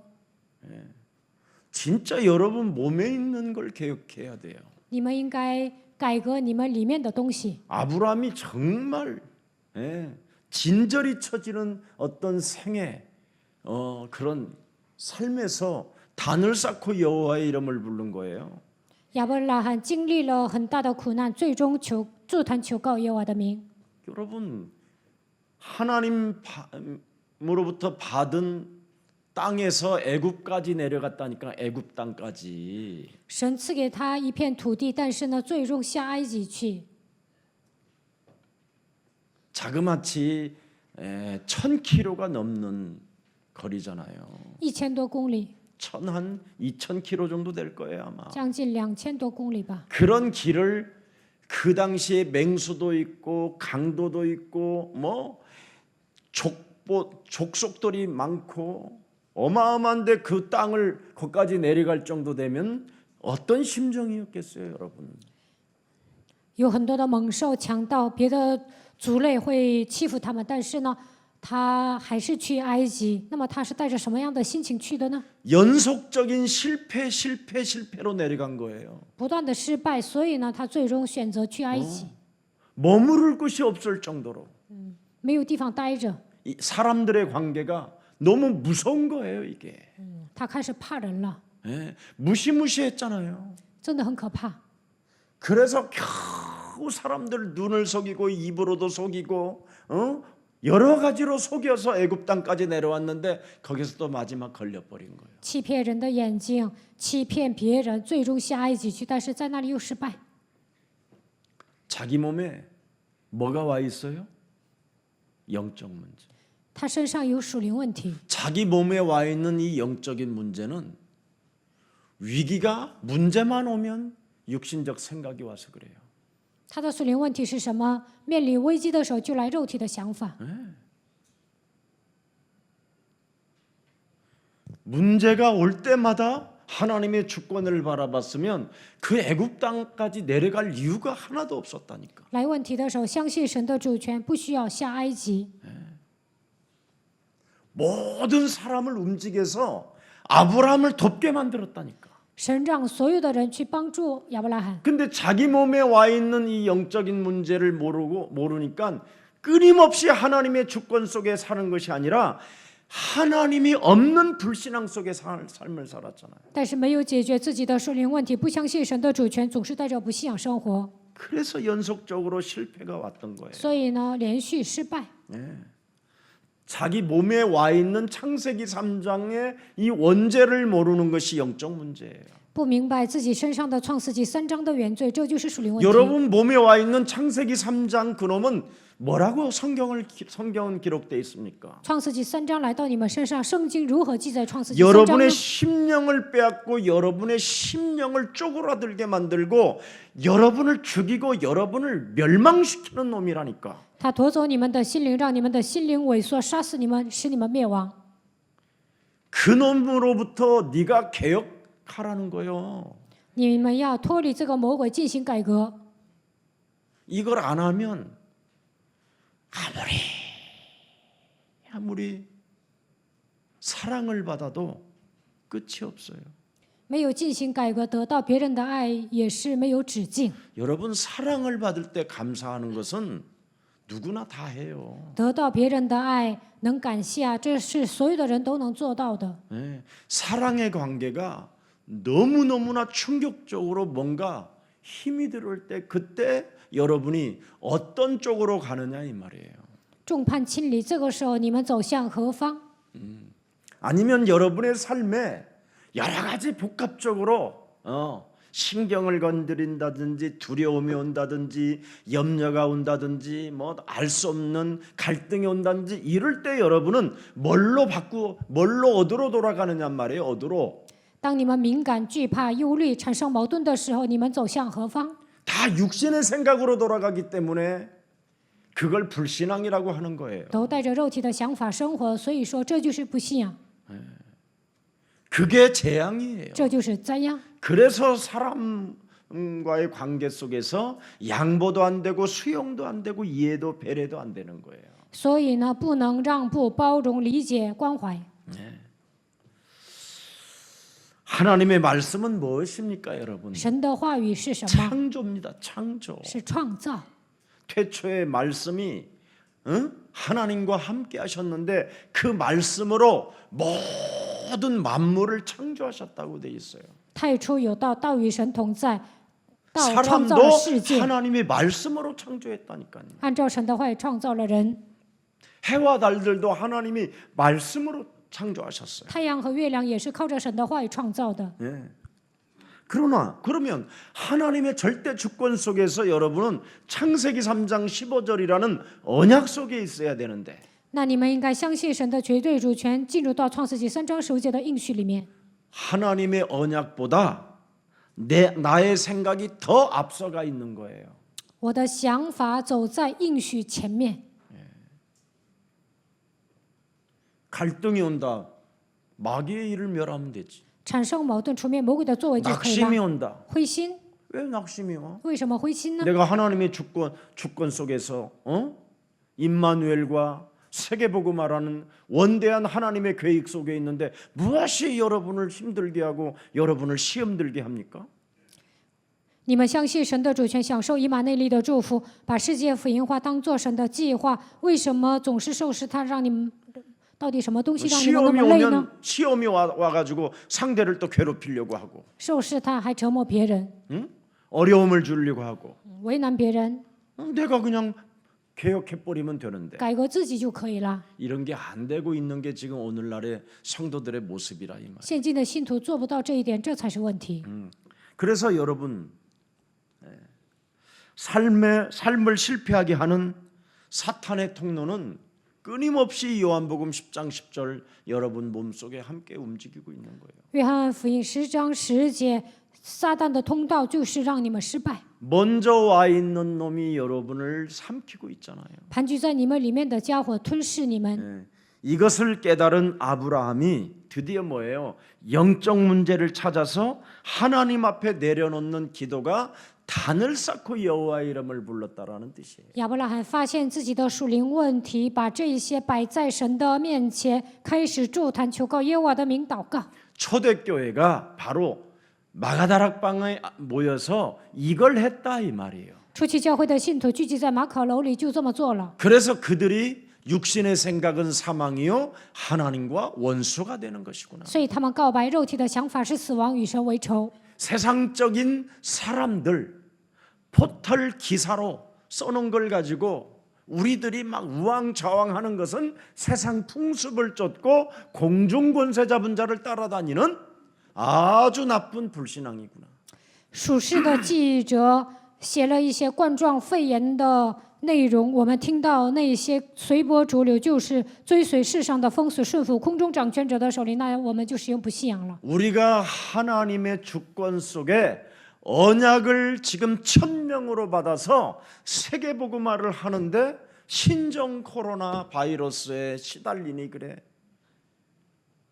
진짜 여러분 몸에 있는 걸 개혁해야 돼요. 你们应该改革你们里面的东西。 아브라함이 정말 진절이 처지는 어떤 생애 그런 삶에서 단을 쌓고 여호와의 이름을 부른 거예요. 亚伯拉罕经历了很大的苦难，最终筑坛求告耶和华的名。 여러분 하나님으로부터 받은 땅에서 애굽까지 내려갔다니까 애굽 땅까지. 神赐给他一片土地，但是呢，最终下埃及去。 자그마치 1000km가 넘는 거리잖아요. 1000多公里， 한 2,000km 정도 될 거예요 아마. 将近2000多公里吧。 그런 길을 그 당시에 맹수도 있고 강도도 있고 뭐 족속들이 많고 어마어마한데 그 땅을 거기까지 내려갈 정도 되면 어떤 심정이었겠어요, 여러분? 有很多的猛兽、强盗，别的族类会欺负他们，但是呢，他还是去埃及。那么他是带着什么样的心情去的呢？ 연속적인 실패로 내려간 거예요. 不断的失败，所以呢，他最终选择去埃及， 머무를 곳이 없을 정도로 没有地方待着， 이 사람들의 관계가 너무 무서운 거예요, 이게. 他开始怕人了， 예, 무시무시했잖아요. 真的很可怕。 그래서 겨우 사람들 눈을 속이고 입으로도 속이고 여러 가지로 속여서 애굽 땅까지 내려왔는데 거기서 또 마지막 걸려버린 거예요. 欺骗人的眼睛，欺骗别人，最终下埃及去，但是在那里又失败。 자기 몸에 뭐가 와 있어요? 영적 문제. 他身上有属灵问题， 자기 몸에 와 있는 이 영적인 문제는 위기가 문제만 오면 육신적 생각이 와서 그래요. 他的属灵问题是什么？面临危机的时候就来肉体的想法。 문제가 올 때마다 하나님의 주권을 바라봤으면 그 애굽 땅까지 내려갈 이유가 하나도 없었다니까. 来问题的时候，相信神的主权，不需要下埃及。 모든 사람을 움직여서 아브라함을 돕게 만들었다니까. 神让所有的人去帮助亚伯拉罕， 근데 자기 몸에 와 있는 이 영적인 문제를 모르니까 끊임없이 하나님의 주권 속에 사는 것이 아니라 하나님이 없는 불신앙 속에 삶을 살았잖아요. 但是没有解决自己的属灵问题，不相信神的主权，总是带着不信仰生活， 그래서 연속적으로 실패가 왔던 거예요. 所以呢，连续失败。 자기 몸에 와 있는 창세기 3장의 이 원죄를 모르는 것이 영적 문제예요. 不明白自己身上的创世纪3章的原罪，这就是属灵问题。 여러분 몸에 와 있는 창세기 3장 그놈은 뭐라고 성경은 기록되어 있습니까? 创世纪3章来到你们身上，圣经如何记载创世纪3章呢？ 여러분의 심령을 빼앗고 여러분의 심령을 쪼그라들게 만들고 여러분을 죽이고 여러분을 멸망시키는 놈이라니까. 他夺走你们的心灵，让你们的心灵萎缩，杀死你们，使你们灭亡。 그 놈으로부터 네가 개혁하라는 거예요. 你们要脱离这个魔鬼，进行改革。 이걸 안 하면 아무리 사랑을 받아도 끝이 없어요. 没有进行改革，得到别人的爱也是没有止境。 여러분 사랑을 받을 때 감사하는 것은 누구나 다 해요. 得到别人的爱，能感谢啊，这是所有的人都能做到的。 네, 사랑의 관계가 너무너무나 충격적으로 뭔가 힘이 들어올 때 그때 여러분이 어떤 쪽으로 가느냐 이 말이에요. 众叛亲离，这个时候你们走向何方？ 아니면 여러분의 삶에 여러 가지 복합적으로 신경을 건드린다든지 두려움이 온다든지 염려가 온다든지 뭐 알 수 없는 갈등이 온다든지 이럴 때 여러분은 뭘로 어디로 돌아가느냐 말이에요. 어디로? 当你们敏感、惧怕、忧虑、产生矛盾的时候，你们走向何方？ 다 육신의 생각으로 돌아가기 때문에 그걸 불신앙이라고 하는 거예요. 都带着肉体的想法生活，所以说这就是不信仰， 그게 재앙이에요. 这就是灾殃。 그래서 사람과의 관계 속에서 양보도 안 되고 수용도 안 되고 이해도 배려도 안 되는 거예요. 所以呢，不能让步、包容、理解、关怀。 하나님의 말씀은 무엇입니까, 여러분? 神的话语是什么？ 창조입니다. 창조. 是创造。 태초의 말씀이 하나님과 함께 하셨는데 그 말씀으로 모든 만물을 창조하셨다고 돼 있어요. 太初有道，道与神同在，道创造了 사람도 世界， 하나님의 말씀으로 창조했다니까요. 按照神的话语创造了人。 해와 달들도 하나님이 말씀으로 창조하셨어요. 太阳和月亮也是靠着神的话语创造的。 예. 그러면 하나님의 절대 주권 속에서 여러분은 창세기 3장 15절이라는 언약 속에 있어야 되는데 那你们应该相信神的绝对主权，进入到创世纪3章15节的应许里面。 하나님의 언약보다 나의 생각이 더 앞서가 있는 거예요. 我的想法走在应许前面， 갈등이 온다. 마귀의 일을 멸하면 되지. 产生矛盾，除灭魔鬼的作为就可以 낙심이 了。 온다. 灰心， 왜 낙심이 와? 为什么灰心呢？ 내가 하나님의 주권 속에서 임마누엘과 세계복음화라는 원대한 하나님의 계획 속에 있는데 무엇이 여러분을 힘들게 하고 여러분을 시험 들게 합니까? 你们相信神的主权，享受以马内利的祝福，把世界福音化当作神的计划，为什么总是受试探，让你们到底什么东西让你们那 시험이 么累呢？ 오면 시험이 와가지고 상대를 또 괴롭히려고 하고 受试探还折磨别人， 어려움을 주려고 하고 为难别人， 내가 그냥 개혁해버리면 되는데 改革自己就可以了。 이런 게 안 되고 있는 게 지금 오늘날의 성도들의 모습이라 이 말. 现今的信徒做不到这一点，这才是问题。 그래서 여러분 삶을 실패하게 하는 사탄의 통로는 끊임없이 요한복음 10장 10절 여러분 몸속에 함께 움직이고 있는 거예요. 约翰福音10章10节，撒旦的通道就是让你们失败。 먼저 와 있는 놈이 여러분을 삼키고 있잖아요. 盘踞在你们里面的家伙吞噬你们。 이것을 깨달은 아브라함이 드디어 뭐예요? 영적 문제를 찾아서 하나님 앞에 내려놓는 기도가 단을 쌓고 여호와의 이름을 불렀다라는 뜻이에요. 亚伯拉罕发现自己的属灵问题，把这一些摆在神的面前，开始祝坛求告耶和华的名祷告。 초대교회가 바로 마가다락방에 모여서 이걸 했다 이 말이에요. 初期教会的信徒聚集在马可楼里，就这么做了。 그래서 그들이 육신의 생각은 사망이요 하나님과 원수가 되는 것이구나. 所以他们告白肉体的想法是死亡，与神为仇。 세상적인 사람들 포털 기사로 써놓은 걸 가지고 우리들이 막 우왕좌왕하는 것은 세상 풍습을 쫓고 공중권세 잡은 자를 따라다니는 아주 나쁜 불신앙이구나. 属世的记者写了一些冠状肺炎的内容，我们听到那些随波逐流，就是追随世上的风俗，顺服空中掌权者的手里，那我们就使用不信仰了。 우리가 하나님의 주권 속에 언약을 지금 1000명으로 받아서 세계복음화를 하는데 신종 코로나 바이러스에 시달리니 그래.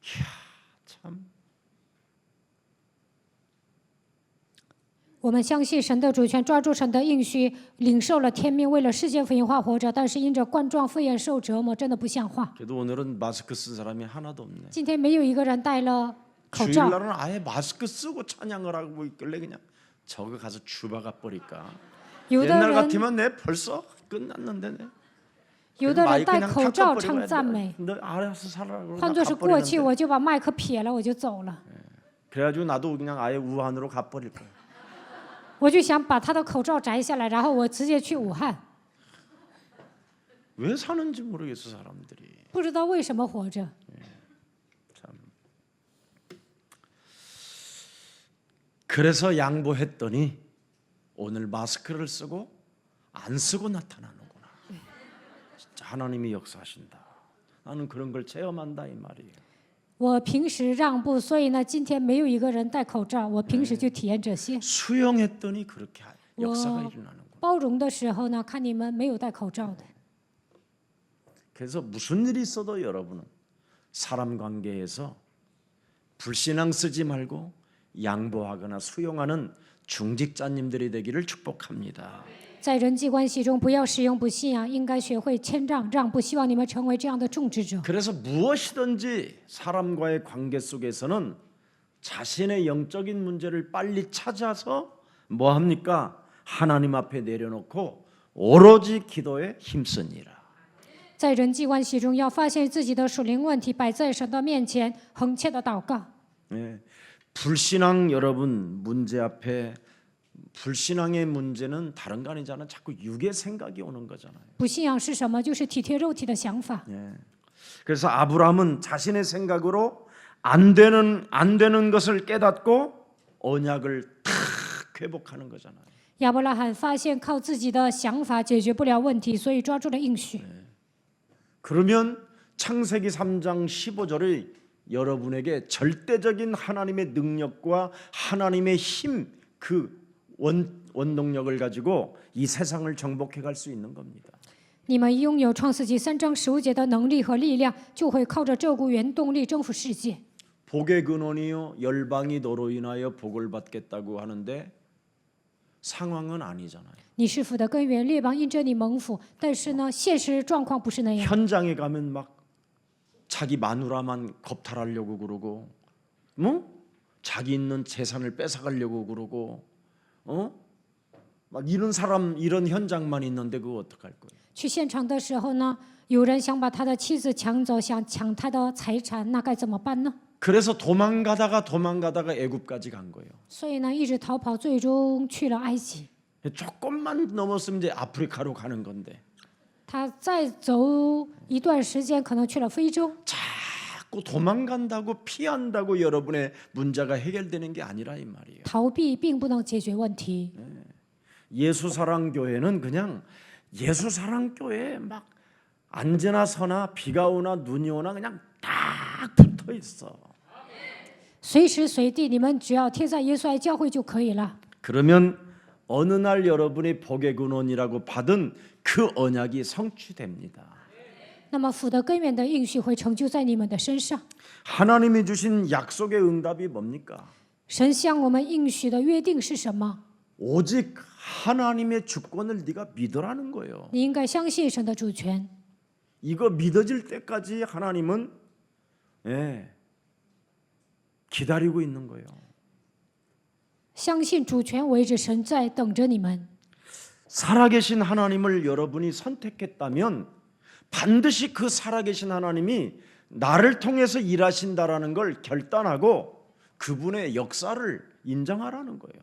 이야 참. 我们相信神的主权，抓住神的应许，领受了天命，为了世界福音化活着。但是因着冠状肺炎受折磨，真的不像话。 그래도 오늘은 마스크 쓴 사람이 하나도 없네. 今天没有一个人戴了口罩， 주일날은 아예 마스크 쓰고 찬양을 하고 있길래 그냥 저거 가서 주박아 버릴까. 有的 옛날 人 같으면 내 벌써 끝났는데 내. 有的人 마이크 戴 그냥 口罩 깎아버리고 唱赞美， 너 알아서 살아라고 换作是过去，我就把麦克撇了，我就走了。 그래가지고 나도 그냥 아예 우한으로 가버릴 거야. 我就想把他的口罩摘下来，然后我直接去武汉。 왜 사는지 모르겠어 사람들이. 不知道为什么活着。 참. 그래서 양보했더니 오늘 마스크를 쓰고 안 쓰고 나타나는구나. 진짜 하나님이 역사하신다. 나는 그런 걸 체험한다 이 말이에요. 我平时让步，所以呢，今天没有一个人戴口罩。我平时就体验这些。 수용했더니 그렇게 역사가 일어나는구나. 包容的时候呢，看你们没有戴口罩的。 그래서 무슨 일이 있어도 여러분은 사람 관계에서 불신앙 쓰지 말고 양보하거나 수용하는 중직자님들이 되기를 축복합니다. 在人际关系中，不要使用不信仰，应该学会谦让、让步。希望你们成为这样的种植者。 그래서 무엇이든지 사람과의 관계 속에서는 자신의 영적인 문제를 빨리 찾아서 뭐 합니까? 하나님 앞에 내려놓고 오로지 기도에 힘쓰니라. 在人际关系中，要发现自己的属灵问题，摆在神的面前，恒切的祷告。 예, 불신앙 여러분 문제 앞에 불신앙의 문제는 다른 거 아니잖아. 자꾸 육의 생각이 오는 거잖아요. 不信仰是什么？就是体贴肉体的想法。 예. 그래서 아브라함은 자신의 생각으로 안 되는 것을 깨닫고 언약을 탁 회복하는 거잖아요. 亚伯拉罕发现靠自己的想法解决不了问题，所以抓住了应许。 그러면 창세기 3장 15절의 여러분에게 절대적인 하나님의 능력과 하나님의 힘, 그 원동력을 가지고 이 세상을 정복해 갈 수 있는 겁니다. 你们拥有创世纪3章15节的能力和力量，就会靠着这股原动力征服世界。 복의 근원이요 열방이 너로 인하여 복을 받겠다고 하는데 상황은 아니잖아요. 你是福的根源，列邦因着你蒙福，但是呢，现实状况不是那样。 현장에 가면 막 자기 마누라만 겁탈하려고 그러고, 자기 있는 재산을 뺏어가려고 그러고, 막 이런 사람 이런 현장만 있는데 그거 어떡할 거예요? 去现场的时候呢，有人想把他的妻子抢走，想抢他的财产，那该怎么办呢？ 그래서 도망가다가 애굽까지 간 거예요. 所以呢，一直逃跑，最终去了埃及。 조금만 넘었으면 이제 아프리카로 가는 건데 他再走一段时间，可能去了非洲。 자꾸 도망간다고 피한다고 여러분의 문제가 해결되는 게 아니라 이 말이에요. 逃避并不能解决问题。 예수사랑교회는 그냥 예수사랑교회에 막 앉으나 서나 비가 오나 눈이 오나 그냥 딱 붙어 있어. 随时随地，你们只要贴在耶稣爱教会就可以了。 그러면 어느 날 여러분이 복의 근원이라고 받은 그 언약이 성취됩니다. 那么福的根源的应许会成就在你们的身上。 하나님이 주신 약속의 응답이 뭡니까? 神向我们应许的约定是什么？ 오직 하나님의 주권을 네가 믿으라는 거예요. 你应该相信神的主权。 이거 믿어질 때까지 하나님은 기다리고 있는 거예요. 相信主权为止，神在等着你们。 살아계신 하나님을 여러분이 선택했다면 반드시 그 살아계신 하나님이 나를 통해서 일하신다라는 걸 결단하고 그분의 역사를 인정하라는 거예요.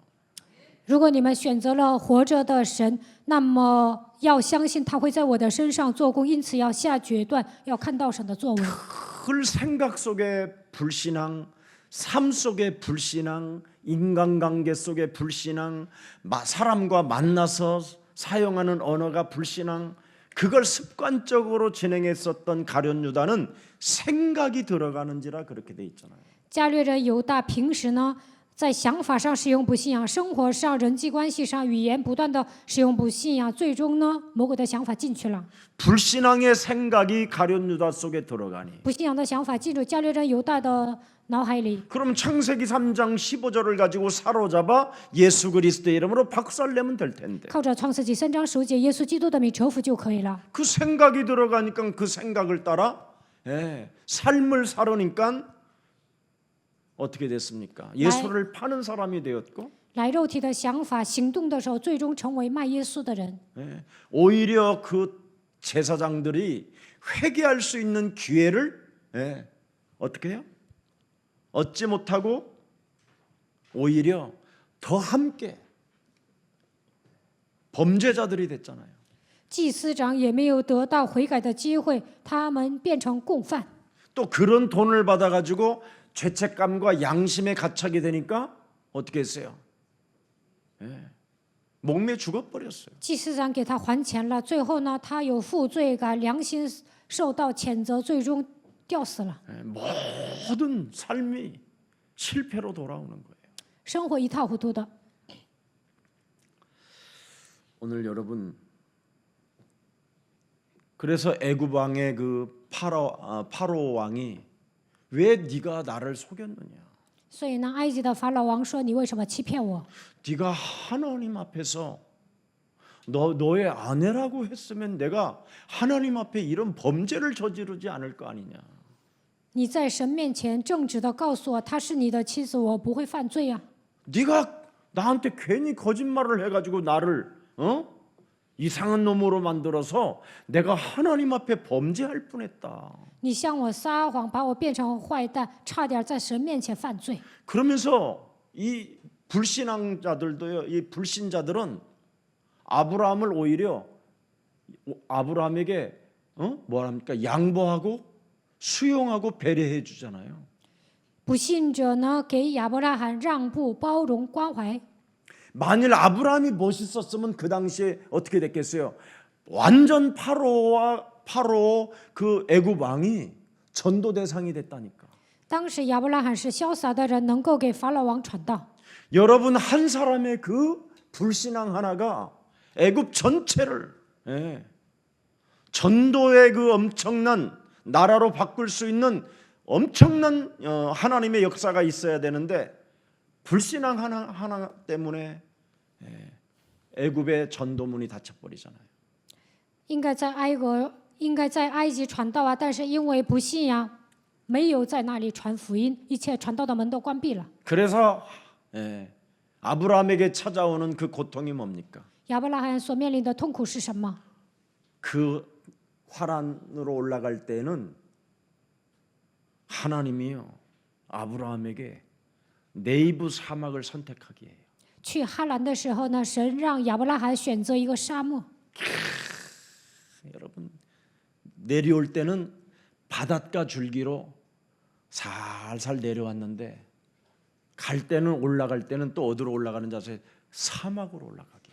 如果你们选择了活着的神，那么要相信他会在我的身上做工，因此要下决断，要看到神的作为。 그 생각 속의 불신앙, 삶 속의 불신앙, 인간관계 속의 불신앙, 사람과 만나서 사용하는 언어가 불신앙, 그걸 습관적으로 진행했었던 가룟 유다는 생각이 들어가는지라 그렇게 돼 있잖아요. 加略人犹大平时呢，在想法上使用不信仰，生活上、人际关系上、语言不断的使用不信仰，最终呢，魔鬼的想法进去了。 불신앙의 생각이 가룟 유다 속에 들어가니 不信仰的想法进入加略人犹大的脑海里。 그럼 창세기 3장 15절을 가지고 사로잡아 예수 그리스도의 이름으로 박살내면 될 텐데 靠着创世纪3章15节耶稣基督的名折服就可以了。 그 생각이 들어가니까 그 생각을 따라 삶을 살으니까 어떻게 됐습니까? 예수를 파는 사람이 되었고 来肉体的想法行动的时候，最终成为卖耶稣的人。 오히려 그 제사장들이 회개할 수 있는 기회를 어떻게 해요? 얻지 못하고 오히려 더 함께 범죄자들이 됐잖아요. 祭司长也没有得到悔改的机会，他们变成共犯。 또 그런 돈을 받아가지고 죄책감과 양심에 가착이 되니까 어떻게 했어요? 목매 죽어버렸어요. 祭司长给他还钱了，最后呢，他有负罪感，良心受到谴责，最终吊死了。 모든 삶이 실패로 돌아오는 거예요. 生活一塌糊涂的。 오늘 여러분 그래서 애굽 왕의 그 파로 왕이 왜 네가 나를 속였느냐? 所以呢，埃及的法老王说：“你为什么欺骗我？ 네가 하나님 앞에서 너의 아내라고 했으면 내가 하나님 앞에 이런 범죄를 저지르지 않을 거 아니냐? 你在神面前正直的告诉我，她是你的妻子，我不会犯罪啊。 네가 나한테 괜히 거짓말을 해가지고 나를 이상한 놈으로 만들어서 내가 하나님 앞에 범죄할 뻔했다. 你向我撒谎，把我变成坏蛋，差点在神面前犯罪。 그러면서 이 불신앙자들도요, 이 불신자들은 아브라함을 오히려 아브라함에게 뭐랍니까? 양보하고 수용하고 배려해 주잖아요. 不信者呢，给亚伯拉罕让步、包容、关怀。 만일 아브라함이 멋있었으면 그 당시에 어떻게 됐겠어요? 완전 파로와 파로 그 애굽 왕이 전도 대상이 됐다니까. 当时亚伯拉罕是潇洒的人，能够给法老王传道。 여러분 한 사람의 그 불신앙 하나가 애굽 전체를 전도의 그 엄청난 나라로 바꿀 수 있는 엄청난 하나님의 역사가 있어야 되는데 불신앙 하나 때문에 애굽의 전도문이 닫혀버리잖아요. 应该在埃及传道啊，但是因为不信仰，没有在那里传福音，一切传道的门都关闭了。 그래서 아브라함에게 찾아오는 그 고통이 뭡니까? 亚伯拉罕所面临的痛苦是什么？ 그 화란으로 올라갈 때는 하나님이요 아브라함에게 네이브 사막을 선택하게 해요. 去哈兰的时候呢，神让亚伯拉罕选择一个沙漠。 여러분 내려올 때는 바닷가 줄기로 살살 내려왔는데 갈 때는 올라갈 때는 또 어디로 올라가는 자세? 사막으로 올라가게.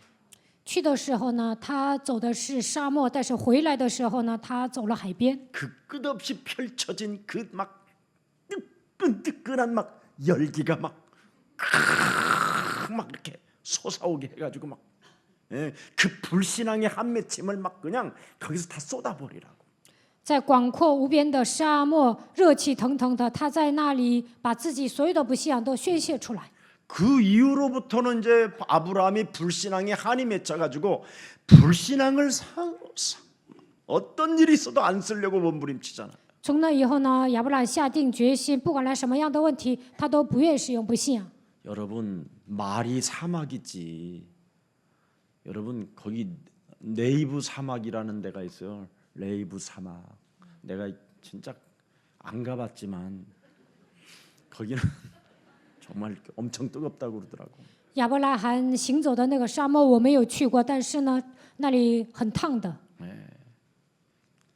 去的时候呢，他走的是沙漠，但是回来的时候呢，他走了海边。 그 끝없이 펼쳐진 그 막 뜨끈뜨끈한 막 열기가 막 이렇게 솟아오게 해가지고 막 그 불신앙의 한 맺힘을 막 그냥 거기서 다 쏟아버리라고. 在广阔无边的沙漠，热气腾腾的，他在那里把自己所有的不信仰都宣泄出来。 그 이후로부터는 이제 아브라함이 불신앙에 한이 맺혀가지고 불신앙을 어떤 일이 있어도 안 쓰려고 몸부림치잖아요. 从那以后呢，亚伯拉罕下定决心，不管来什么样的问题，他都不愿使用不信仰。 여러분 말이 사막이지. 여러분 거기 네이브 사막이라는 데가 있어요. 레이브 사막. 내가 진짜 안 가봤지만 거기는 정말 엄청 뜨겁다고 그러더라고. 亚伯拉罕行走的那个沙漠我没有去过，但是呢，那里很烫的，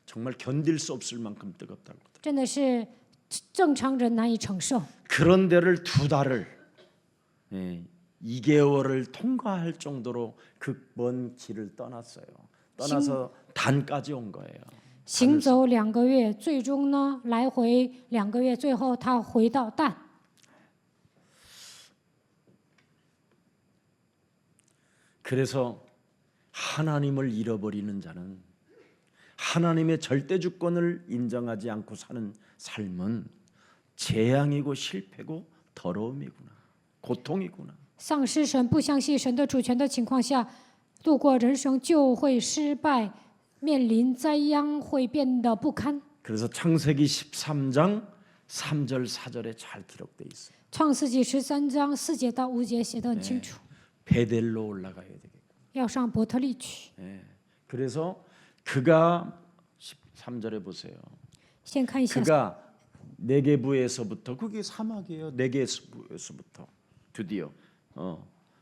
정말 견딜 수 없을 만큼 뜨겁다고. 真的是正常人难以承受。 그런 데를 2달을 2개월을 통과할 정도로 그 먼 길을 떠났어요. 떠나서 단까지 온 거예요. 行走2个月，最终呢来回2个月，最后他回到但。 그래서 하나님을 잃어버리는 자는 하나님의 절대 주권을 인정하지 않고 사는 삶은 재앙이고 실패고 더러움이구나, 고통이구나. 丧失神、不相信神的主权的情况下，度过人生就会失败，面临灾殃，会变得不堪。 그래서 창세기 13장 3절 4절에 잘 기록돼 있어요. 创世纪13章4节到5节写得很清楚， 베델로 올라가야 되겠고. 要上伯特利去。 그래서 그가 13절에 보세요. 先看一下， 그가 네게부에서부터 그게 사막이에요. 네게부에서부터 드디어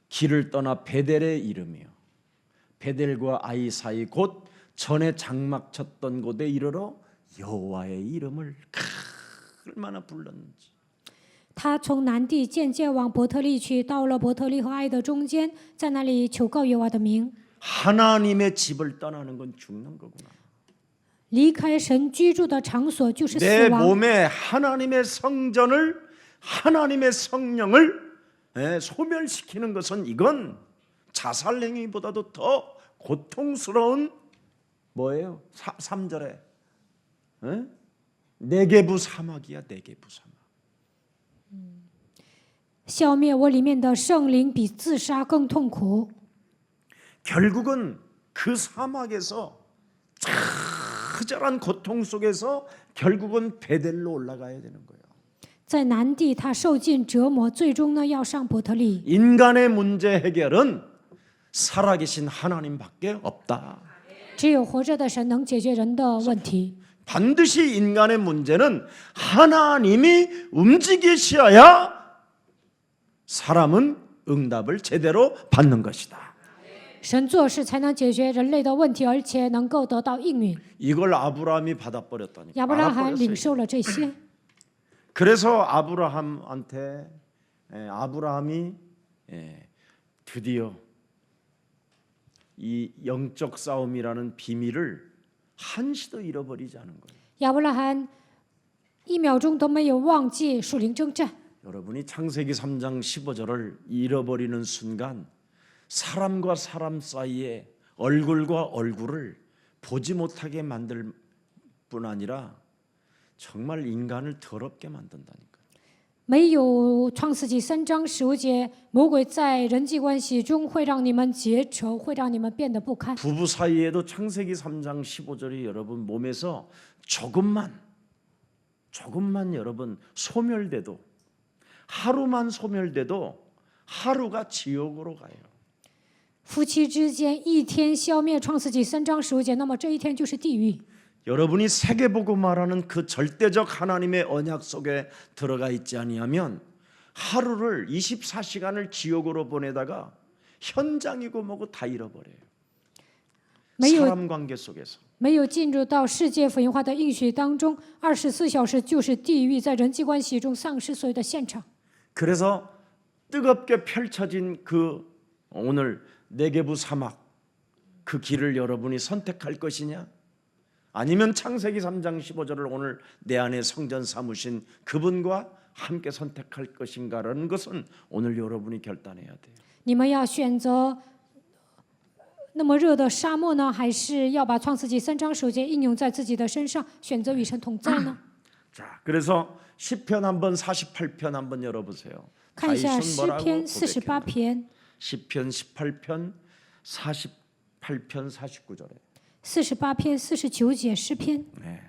길을 떠나 베델에 이르며 베델과 아이 사이 곧 전에 장막 쳤던 곳에 이르러 여호와의 이름을 얼마나 불렀는지. 他从南地渐渐往伯特利去，到了伯特利和爱的中间，在那里求告耶和华的名。 하나님의 집을 떠나는 건 죽는 거구나. 离开神居住的场所就是死 내 亡。 몸에 하나님의 성전을 하나님의 성령을 소멸시키는 것은 이건 자살 행위보다도 더 고통스러운 뭐예요? 3절에 네게부 사막이야. 네게부 사막. 消灭我里面的圣灵比自杀更痛苦。 결국은 그 사막에서 처절한 고통 속에서 결국은 베델로 올라가야 되는 거예요. 在南地，他受尽折磨，最终呢要上伯特利。 인간의 문제 해결은 살아계신 하나님밖에 없다. 只有活着的神能解决人的问题。 반드시 인간의 문제는 하나님이 움직이셔야 사람은 응답을 제대로 받는 것이다. 神做事才能解决人类的问题，而且能够得到应允。 이걸 아브라함이 받아버렸다니까. 亚伯拉罕 알아버렸어요. 领受了这些， 그래서 아브라함한테 아브라함이 드디어 이 영적 싸움이라는 비밀을 한시도 잃어버리지 않은 거예요. 亚伯拉罕1秒钟都没有忘记属灵征战。 여러분이 창세기 3장 15절을 잃어버리는 순간 사람과 사람 사이에 얼굴과 얼굴을 보지 못하게 만들 뿐 아니라 정말 인간을 더럽게 만든다니까요. 没有创世纪3章15节，魔鬼在人际关系中会让你们结仇，会让你们变得不堪。 부부 사이에도 창세기 3장 15절이 여러분 몸에서 조금만 여러분 소멸돼도 하루만 소멸돼도 하루가 지옥으로 가요. 夫妻之间一天消灭创世纪3章15节，那么这一天就是地狱。 여러분이 세계보고 말하는 그 절대적 하나님의 언약 속에 들어가 있지 아니하면 하루를 24시간을 지옥으로 보내다가 현장이고 뭐고 다 잃어버려요. 没有 사람 관계 속에서. 没有进入到世界福音化的应许当中，24小时就是地狱，在人际关系中丧失所有的现场。 그래서 뜨겁게 펼쳐진 그 오늘 네게부 사막 그 길을 여러분이 선택할 것이냐? 아니면 창세기 3장 15절을 오늘 내 안에 성전 삼으신 그분과 함께 선택할 것인가라는 것은 오늘 여러분이 결단해야 돼요. 你们要选择那么热的沙漠呢，还是要把创世纪3章15节应用在自己的身上，选择与神同在呢？ 자, 그래서 시편 한번 48편 한번 열어보세요. 看一下 다윗은 诗 뭐라고 篇 고백했나? 48篇， 시편 18편 48편 49절에 48篇49节诗篇。 네.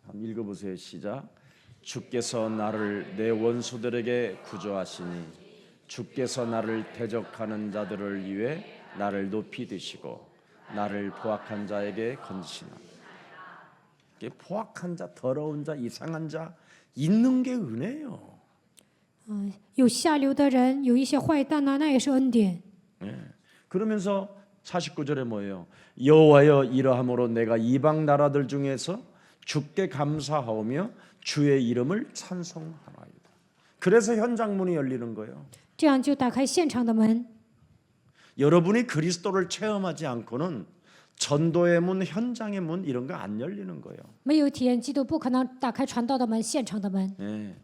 한번 읽어보세요. 시작. 주께서 나를 내 원수들에게 구조하시니 주께서 나를 대적하는 자들을 위해 나를 높이 드시고 나를 포악한 자에게 건지시나. 포악한 자, 더러운 자, 이상한 자 있는 게 은혜예요. 有下流的人，有一些坏蛋呢，那也是恩典。 예. 그러면서 49절에 뭐예요? 여호와여 이러함으로 내가 이방 나라들 중에서 주께 감사하오며 주의 이름을 찬송하나이다. 그래서 현장 문이 열리는 거예요. 这样就打开现场的门。 여러분이 그리스도를 체험하지 않고는 전도의 문, 현장의 문 이런 거 안 열리는 거예요. 没有体验基督，不可能打开传道的门、现场的门。 예.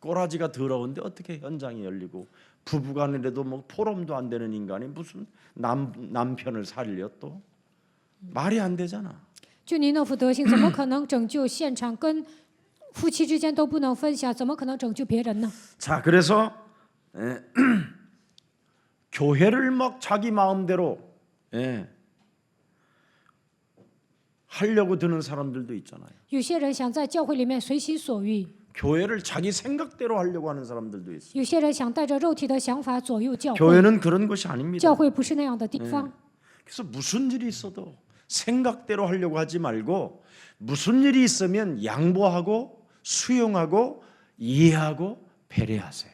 꼬라지가 더러운데 어떻게 현장이 열리고 부부간이라도 뭐 포럼도 안 되는 인간이 무슨 남편을 살려 또 말이 안 되잖아. 就你那副德行，怎么可能拯救现场？跟夫妻之间都不能分享，怎么可能拯救别人呢？ 자, 그래서 교회를 막 자기 마음대로 하려고 드는 사람들도 있잖아요. 有些人想在教会里面随心所欲， 교회를 자기 생각대로 하려고 하는 사람들도 있어요. 有些人想带着肉体的想法左右教会。 교회는 그런 것이 아닙니다. 教会不是那样的地方。 그래서 무슨 일이 있어도 생각대로 하려고 하지 말고 무슨 일이 있으면 양보하고 수용하고 이해하고 배려하세요.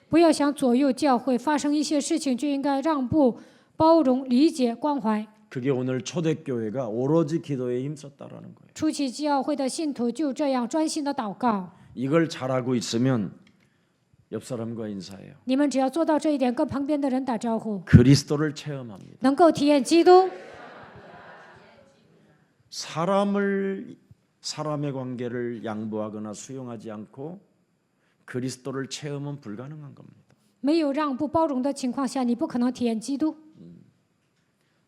不要想左右教会，发生一些事情就应该让步、包容、理解、关怀。 그게 오늘 초대교회가 오로지 기도에 힘썼다라는 거예요. 初期教会的信徒就这样专心的祷告。 이걸 잘하고 있으면 옆 사람과 인사해요. 你们只要做到这一点，跟旁边的人打招呼， 그리스도를 체험합니다. 能够体验基督。 사람의 관계를 양보하거나 수용하지 않고 그리스도를 체험은 불가능한 겁니다. 没有让步包容的情况下，你不可能体验基督。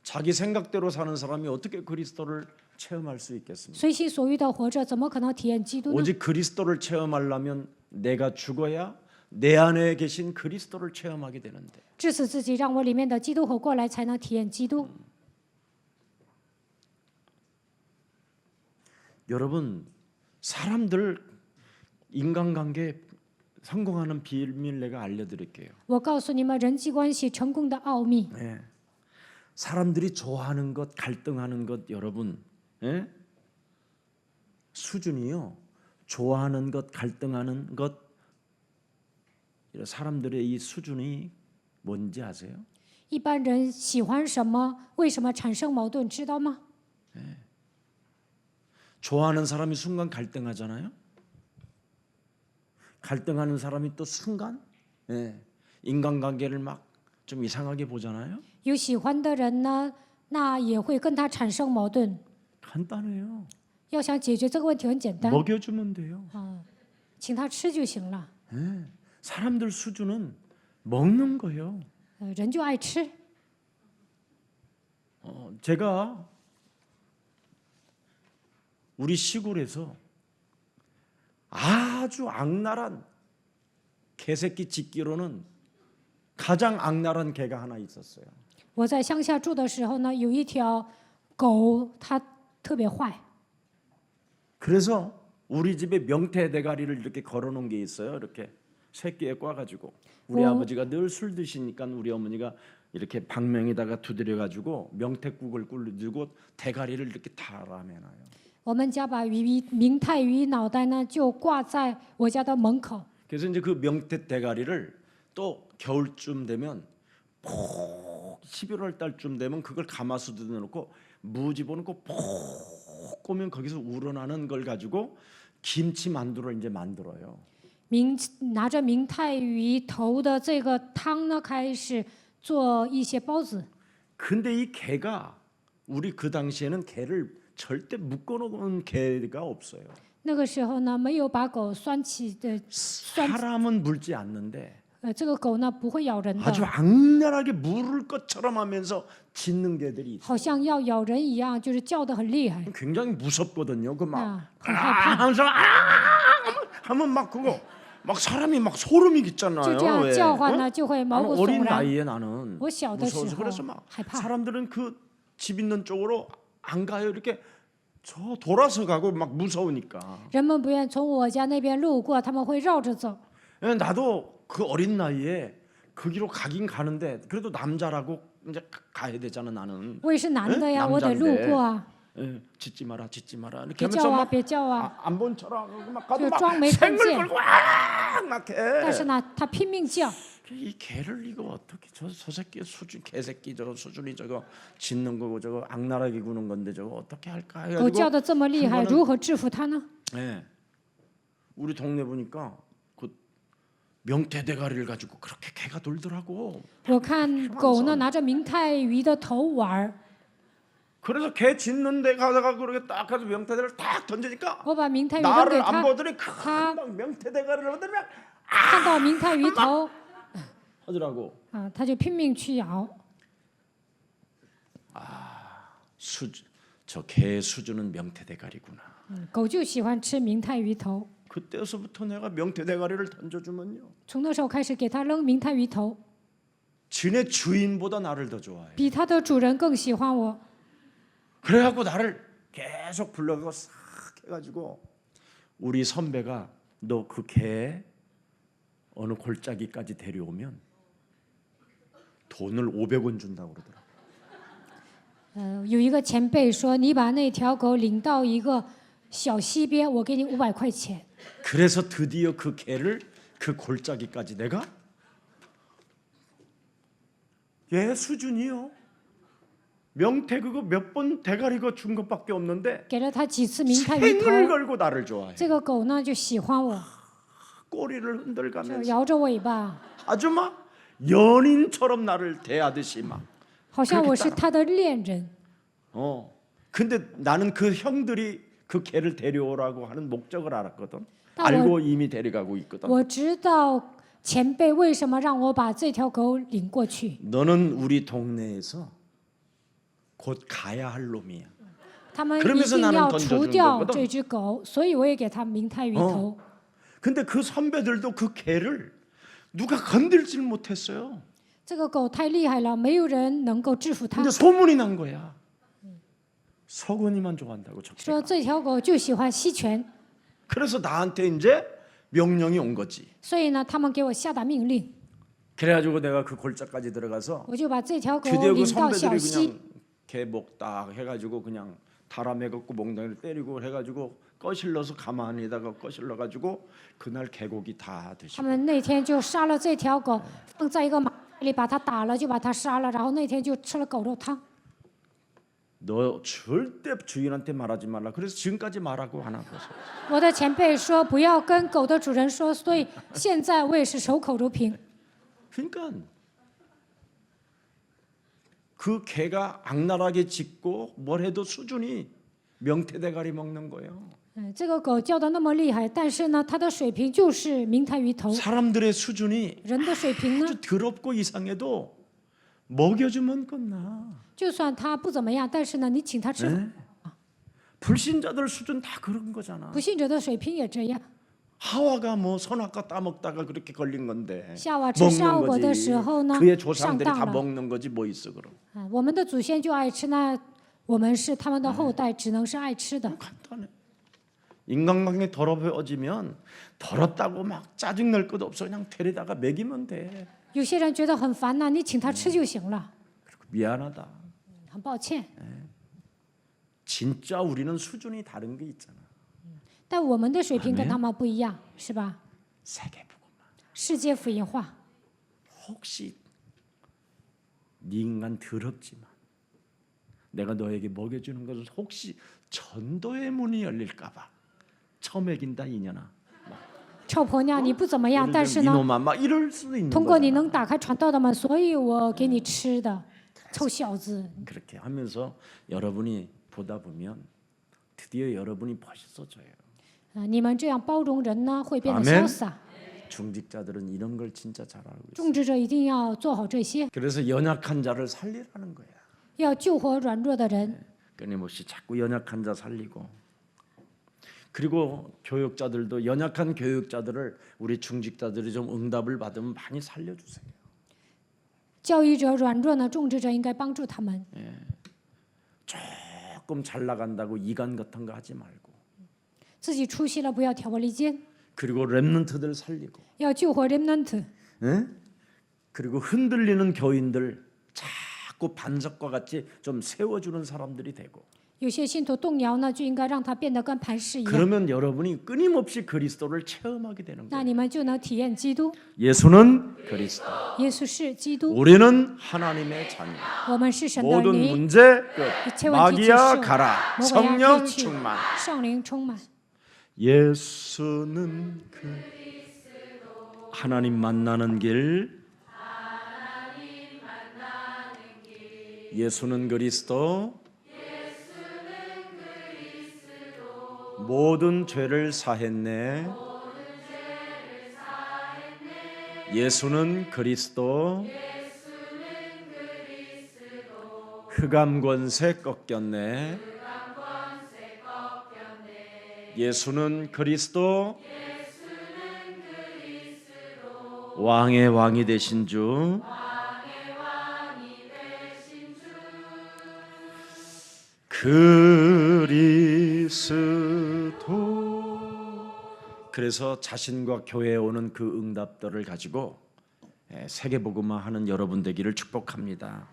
자기 생각대로 사는 사람이 어떻게 그리스도를 체험할 수 있겠습니까? 随心所欲的活着，怎么可能体验基督呢？ 오직 그리스도를 체험하려면 내가 죽어야 내 안에 계신 그리스도를 체험하게 되는데 致死自己，让我里面的基督活过来，才能体验基督。 여러분 사람들 인간관계 성공하는 비밀 내가 알려드릴게요. 我告诉你们人际关系成功的奥秘。 네. 사람들이 좋아하는 것, 갈등하는 것, 여러분 수준이요. 좋아하는 것, 갈등하는 것, 사람들의 이 수준이 뭔지 아세요? 一般人喜欢什么？为什么产生矛盾？知道吗？ 좋아하는 사람이 순간 갈등하잖아요. 갈등하는 사람이 또 순간 예, 인간관계를 막 좀 이상하게 보잖아요. 有喜欢的人呢，那也会跟他产生矛盾。 간단해요. 要想解决这个问题很简单， 먹여주면 돼요. 请他吃就行了。 예, 사람들 수준은 먹는 거예요. 人就爱吃。 제가 우리 시골에서 아주 악랄한 개새끼 짓기로는 가장 악랄한 개가 하나 있었어요. 我在乡下住的时候呢，有一条狗，它特别坏。 그래서 우리 집에 명태 대가리를 이렇게 걸어놓은 게 있어요. 이렇게 새끼에 꽈가지고 우리 아버지가 늘 술 드시니까 우리 어머니가 이렇게 방명에다가 두드려가지고 명태국을 끓여주고 대가리를 이렇게 달아내놔요. 我们家把明太鱼脑袋呢就挂在我家的门口。 그래서 이제 그 명태 대가리를 또 겨울쯤 되면 푹 11월 달쯤 되면 그걸 가마솥에 넣어놓고 무 집어넣고 푹 꼬면 거기서 우러나는 걸 가지고 김치 만두를 이제 만들어요. 拿着明太鱼头的这个汤呢，开始做一些包子。 근데 이 개가 우리 그 당시에는 개를 절대 묶어놓은 개가 없어요. 那个时候呢，没有把狗拴起的， 사람은 물지 않는데 这个狗呢不会咬人的， 아주 악랄하게 물을 것처럼 하면서 짖는 개들이 있어요. 好像要咬人一样，就是叫得很厉害。 굉장히 무섭거든요. 그 막 很害怕， 항상 하면 막 그거 막 사람이 막 소름이 끼잖아요. 就这样 왜? 叫唤呢，就会毛 나는 骨悚 어린 然。 나이에 나는 我小的时 무서워서 候 그래서 막 害怕， 사람들은 그 집 있는 쪽으로 안 가요. 이렇게 저 돌아서 가고 막 무서우니까. 人们不愿从我家那边路过，他们会绕着走。 나도 그 어린 나이에 거기로 가긴 가는데 그래도 남자라고 이제 가야 되잖아 나는. 我也是男的呀， 에? 我得路 남자인데. 过啊， 예, 짖지 마라, 짖지 마라. 이렇게 别 하면서 叫啊， 막 别叫啊。 안 본 척하고 막 가도 就 막 装没看 생을 见。 걸고 막 해. 但是呢，他拼命叫。 이 개를 이거 어떻게 저 새끼 수준 개새끼 저거 수준이 저거 짖는 거고 저거 악랄하게 구는 건데 저거 어떻게 할까 狗叫 해가지고 得这么厉害， 한 번은 如何制服它呢？ 예, 우리 동네 보니까 그 명태 대가리를 가지고 그렇게 개가 돌더라고. 我看狗呢拿着明太鱼的头玩儿， 그래서 개 짖는 데 가다가 그렇게 딱 가서 명태 대가리를 딱 던지니까 我把明太鱼扔给 나를 안 他， 보더니 다- 큰 명태 대가리를 얻으면 看到明太鱼头 하더라고. 啊，他就拼命去咬。 저 개 수준은 명태 대가리구나. 狗就喜欢吃明太鱼头。 그때서부터 내가 명태 대가리를 던져주면요, 从那时候开始给它扔明太鱼头， 지네 주인보다 나를 더 좋아해. 比它的主人更喜欢我。 그래갖고 나를 계속 불러가고 싹 해가지고 우리 선배가 너 그 개 어느 골짜기까지 데려오면 돈을 500원 준다고 그러더라. 有一个前辈说，你把那条狗领到一个小溪边，我给你500块钱。 그래서 드디어 그 개를 그 골짜기까지 내가 얘 수준이요. 명태 그거 몇 번 대가리 거 준 것밖에 없는데 给了它几次明太鱼头， 생을 걸고 나를 좋아해. 这个狗呢就喜欢我， 꼬리를 就 흔들가면서 摇着尾巴， 아주 막 연인처럼 나를 대하듯이 막. 好像我是它的恋人。 근데 나는 그 형들이 그 개를 데려오라고 하는 목적을 알았거든. 나 알고 이미 데려가고 있거든. 我知道前辈为什么让我把这条狗领过去。 너는 우리 동네에서 곧 가야 할 놈이야. 他们一 그러면서 定 나는 要 던져준 除掉 거거든 这只狗，所以我也给它明太鱼头。 근데 그 선배들도 그 개를 누가 건들질 못했어요. 这个狗太厉害了，没有人能够制服它 근데 。 소문이 난 거야. 서건이만 좋아한다고 说 적대가. 这条狗就喜欢吸拳， 그래서 나한테 이제 명령이 온 거지. 所以呢，他们给我下达命令， 그래가지고 내가 그 골짜까지 들어가서 我就把这条狗 드디어 그 领到小 선배들이 溪。 그냥 개 목 딱 해가지고 그냥 다람해갖고 몽둥이를 때리고 해가지고 꺼실러서 가만히다가 꺼실러가지고 그날 개고기 다 他 드시고 们那天就杀了这条狗，放在一个马里把它打了，就把它杀了，然后那天就吃了狗肉汤。너 절대 주인한테 말하지 말라. 그래서 지금까지 말하고 안 하고 있어요. 我的前辈说不要跟狗的主人说，所以现在我也是守口如瓶。 그러니까 그 개가 악랄하게 짖고 뭘 해도 수준이 명태대가리 먹는 거예요. 这个狗叫的那么厉害，但是呢，它的水平就是明台鱼头。 사람들의 수준이 人的水平呢， 아주 더럽고 이상해도 먹여주면 끝나. 就算它不怎么样，但是呢，你请它吃。 네? 불신자들 수준 다 그런 거잖아. 不信者的水平也这样。 하와가 뭐 선악과 따먹다가 그렇게 걸린 건데 夏娃吃沙果的时候呢， 그의 上 조상들이 当 다 了。 먹는 거지 뭐 있어 그럼. 我们的祖先就爱吃，那我们是他们的后代，只能是爱吃的。 간단해. 인간관계 더러워지면 더럽다고 막 짜증 낼 것도 없어. 그냥 데려다가 먹이면 돼. 有些人觉得很烦呐，你请他吃就行了。 그리고 미안하다. 很抱歉， 진짜 우리는 수준이 다른 게 있잖아. 但我们的水平跟他们不一样，是吧？ 세계복음화. 世界福音化， 혹시 네 인간 더럽지만 내가 너에게 먹여주는 것을 혹시 전도의 문이 열릴까봐 처먹인다 이년아. 臭婆娘，你不怎么样，但是呢， 이놈아 막 이럴 수도 있는 通过你 거잖아. 能打开传道的门，所以我给你吃的，臭小子。 그렇게 하면서 여러분이 보다 보면 드디어 여러분이 멋있어져요. 你们这样包容人呢，会变得 아멘 潇洒。 중직자들은 이런 걸 진짜 잘 알고 있어요. 种植者一定要做好这些， 그래서 연약한 자를 살리라는 거야. 要救活软弱的人。 끊임없이 자꾸 연약한 자 살리고 그리고 교육자들도 연약한 교육자들을 우리 중직자들이 좀 응답을 받으면 많이 살려주세요. 教育者软弱呢，种植者应该帮助他们。 조금 잘 나간다고 이간 같은 거 하지 말고 自己出息了，不要挑拨离间， 그리고 렘넌트들 살리고 要救活 remnant。 예? 그리고 흔들리는 교인들 자꾸 반석과 같이 좀 세워주는 사람들이 되고 有些信徒动摇呢，就应该让他变得跟磐石一样， 그러면 여러분이 끊임없이 그리스도를 체험하게 되는 那 거예요. 你们就能体验基督。 예수는 그리스도, 耶稣是基督， 우리는 하나님의 자녀. 我们是神的儿 모든 女， 문제 끝. 一切问题结 마귀야 束， 가라. 魔鬼要 성령 退去， 충만. 圣灵充满。 예수는 하나님 만나는 길. 예수는 그리스도. 모든 죄를 사했네. 예수는 그리스도. 흑암 권세 꺾였네. 예수는 그리스도. 왕의 왕이 되신 주. 그리스도. 그래서 자신과 교회에 오는 그 응답들을 가지고 세계복음화하는 여러분 되기를 축복합니다.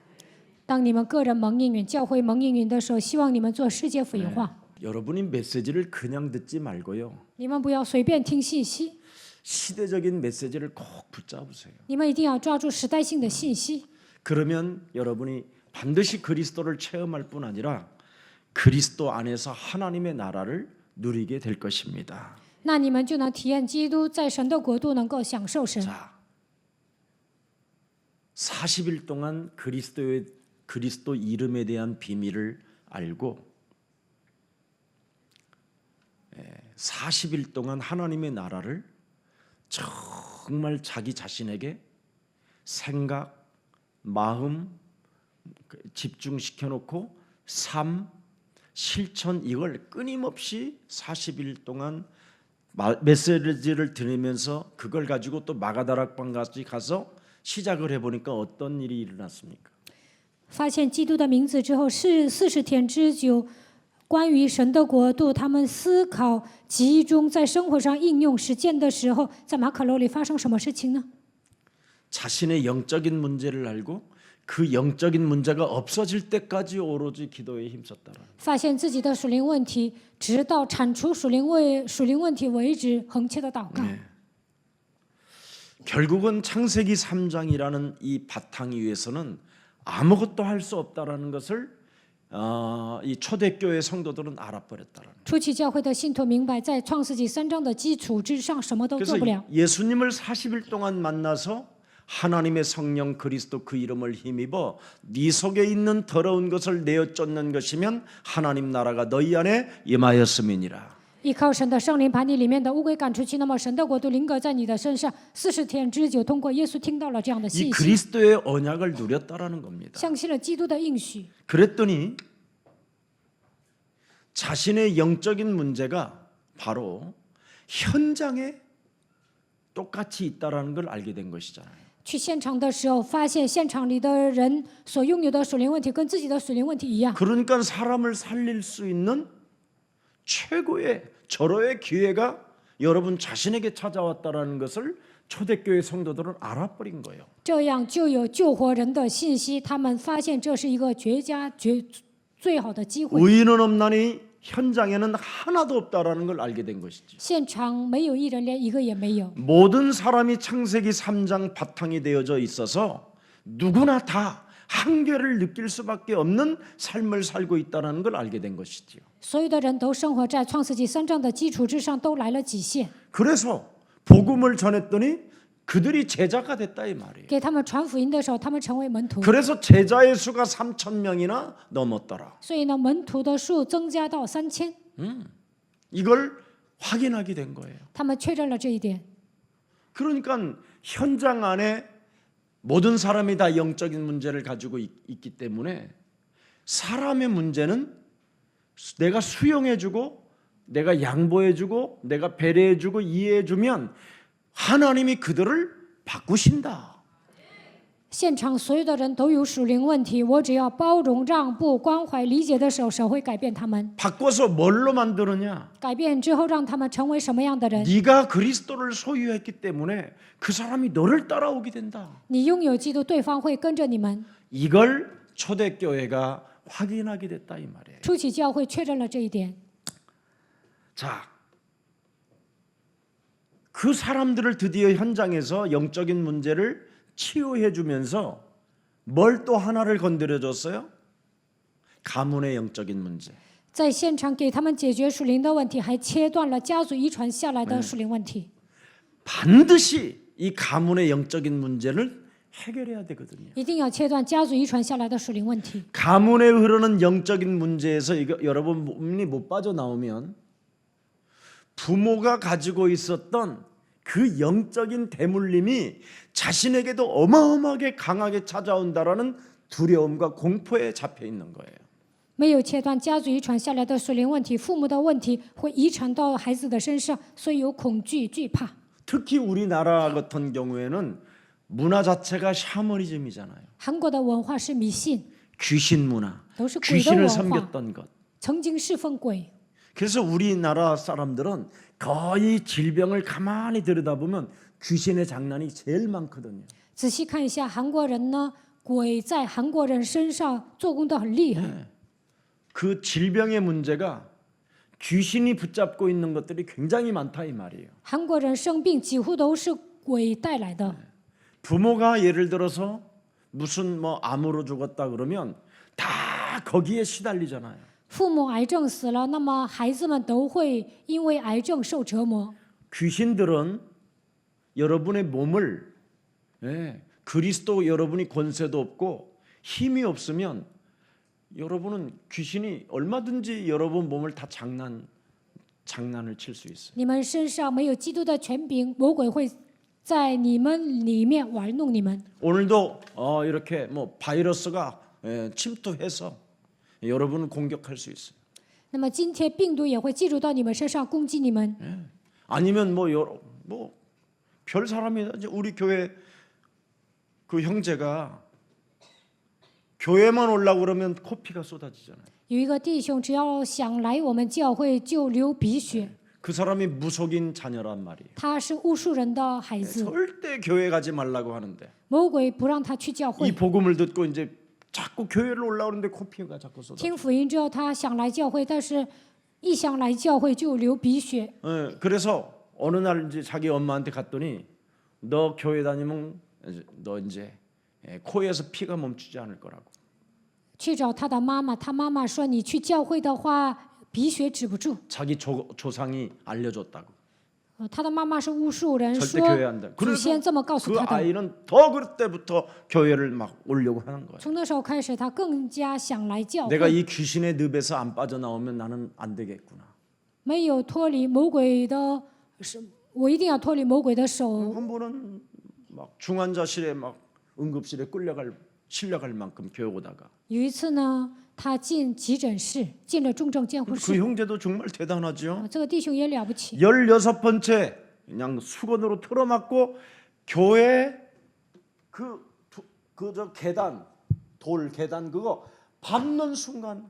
当你们个人蒙应允、教会蒙应允的时候，希望你们做世界福音化。 여러분이 메시지를 그냥 듣지 말고요. 你们不要随便听信息， 시대적인 메시지를 꼭 붙잡으세요. 你们一定要抓住时代性的信息。 그러면 여러분이 반드시 그리스도를 체험할 뿐 아니라 그리스도 안에서 하나님의 나라를 누리게 될 것입니다. 那你们就能体验基督在神的国度，能够享受神。 자, 40일 동안 그리스도 이름에 대한 비밀을 알고 40일 동안 하나님의 나라를 정말 자기 자신에게 생각, 마음 집중시켜 놓고 삶, 실천 이걸 끊임없이 40일 동안 메시지를 들으면서 그걸 가지고 또 마가다락방까지 가서 시작을 해보니까 어떤 일이 일어났습니까? 发现基督的名字之后，是40天之久，关于神的国度，他们思考集中在生活上应用实践的时候，在马可楼里发生什么事情呢？ 자신의 영적인 문제를 알고 그 영적인 문제가 없어질 때까지 오로지 기도에 힘썼다라. 发现自己的属灵问题，直到铲除属灵问题为止，恒切的祷告。 결국은 창세기 3장이라는 이 바탕 위에서는 아무것도 할 수 없다라는 것을 이 초대교회 성도들은 알아버렸다라는. 初期教会的信徒明白，在创世纪3章的基础之上，什么都 그래서 做不了。 예수님을 40일 동안 만나서 하나님의 성령 그리스도 그 이름을 힘입어 네 속에 있는 더러운 것을 내어 쫓는 것이면 하나님 나라가 너희 안에 임하였음이니라. 依靠神的圣灵把你里面的污鬼赶出去，那么神的国度临格在你的身上40天之久。通过耶稣听到了这样的 이 信息， 그리스도의 언약을 누렸다라는 겁니다. 相信了基督的应许。 그랬더니 자신의 영적인 문제가 바로 현장에 똑같이 있다라는 걸 알게 된 것이잖아요. 去现场的时候，发现现场里的人所拥有的属灵问题跟自己的属灵问题一样。 그러니까 사람을 살릴 수 있는 최고의 절호의 기회가 여러분 자신에게 찾아왔다라는 것을 초대교회 성도들은 알아버린 거예요. 这样就有救活人的信息，他们发现这是一个最好的机会。 의인은 없나니 현장에는 하나도 없다라는 걸 알게 된 것이지. 现场没有一人，连一个也没有。 모든 사람이 창세기 3장 바탕이 되어져 있어서 누구나 다 한계를 느낄 수밖에 없는 삶을 살고 있다는 걸 알게 된 것이지요. 所有的人都生活在创世纪3章的基础之上，都来了极限。 그래서 복음을 전했더니 그들이 제자가 됐다 이 말이에요. 给他们传福音的时候，他们成为门徒。 그래서 제자의 수가 3,000명이나 넘었더라. 所以呢，门徒的数增加到3000， 이걸 확인하게 된 거예요. 他们确认了这一点。 그러니까 현장 안에 모든 사람이 다 영적인 문제를 가지고 있기 때문에 사람의 문제는 내가 수용해주고 내가 양보해주고 내가 배려해주고 이해해주면 하나님이 그들을 바꾸신다. 现场所有的人都有属灵问题，我只要包容、让步、关怀、理解的时候，神会改变他们。 바꿔서 뭘로 만드느냐? 改变之后，让他们成为什么样的人？ 네가 그리스도를 소유했기 때문에 그 사람이 너를 따라오게 된다. 你拥有基督，对方会跟着你们。 이걸 초대교회가 확인하게 됐다 이 말이에요. 初期教会确认了这一点。 자, 그 사람들을 드디어 현장에서 영적인 문제를 치유해 주면서 뭘 또 하나를 건드려 줬어요? 가문의 영적인 문제. 在现场给他们解决属灵的问题，还切断了家族遗传下来的属灵问题。 반드시 이 가문의 영적인 문제를 해결해야 되거든요. 一定要切断家族遗传下来的属灵问题。 가문에 흐르는 영적인 문제에서 이거 여러분이 못 빠져나오면 부모가 가지고 있었던 그 영적인 대물림이 자신에게도 어마어마하게 강하게 찾아온다라는 두려움과 공포에 잡혀 있는 거예요. 没有切断家族遗传下来的属灵问题，父母的问题会遗传到孩子的身上，所以有恐惧、惧怕。 특히 우리나라 같은 경우에는 문화 자체가 샤머니즘이잖아요. 韩国的文化是迷信， 귀신 문화, 都是鬼的 귀신을 文化， 섬겼던 것. 曾经侍奉鬼。 그래서 우리나라 사람들은 거의 질병을 가만히 들여다보면 귀신의 장난이 제일 많거든요. 仔细看一下，韩国人呢，鬼在韩国人身上做工的很厉害。 그 질병의 문제가 귀신이 붙잡고 있는 것들이 굉장히 많다 이 말이에요. 韩国人生病几乎都是鬼带来的。 부모가 예를 들어서 무슨 뭐 암으로 죽었다 그러면 다 거기에 시달리잖아요. 父母癌症死了，那么孩子们都会因为癌症受折磨。 귀신들은 여러분의 몸을 그리스도 여러분이 권세도 없고 힘이 없으면 여러분은 귀신이 얼마든지 여러분 몸을 다 장난을 칠 수 있어요. 你们身上没有基督的权柄，魔鬼会在你们里面玩弄你们。 오늘도 이렇게 뭐 바이러스가 침투해서 여러분을 공격할 수 있어요. 那么今天病毒也会进入到你们身上攻击你们。 아니면 뭐 별 사람이 우리 교회 그 형제가 교회만 오려고 그러면 코피가 쏟아지잖아요. 有一个弟兄，只要想来我们教会就流鼻血， 그 사람이 무속인 자녀란 말이에요. 他是巫术人的孩子， 절대 교회 가지 말라고 하는데 魔鬼不让他去教 이 会。 복음을 듣고 이제 자꾸 교회를 올라오는데 코피가 자꾸 쏟아. 听福音之后，他想来教会，但是一想来教会就流鼻血。 그래서 어느 날 이제 자기 엄마한테 갔더니 너 교회 다니면 너 이제 코에서 피가 멈추지 않을 거라고. 去找他的妈妈，他妈妈说你去教会的话，鼻血止不住。 자기 조상이 알려줬다고. 他的妈妈是巫术人， 절대 说 교회 안 돼. 祖 그래서 先这么告诉 그 他的。 아이는 더 그때부터 교회를 막 오려고 하는 거예요. 从那时候开始，他更加想来教 내가 会。 이 귀신의 늪에서 안 빠져나오면 나는 안 되겠구나. 没有脱离魔鬼的手，我一定要脱离魔鬼的手。 한 번은 막 중환자실에 막 응급실에 실려갈 만큼 교회 오다가 有一次呢，他进急诊室，进了重症监护 그 室。 형제도 정말 대단하죠. 这个弟兄也了不起， 16번째 그냥 수건으로 틀어막고 교회 그저 계단 돌 계단 그거 밟는 순간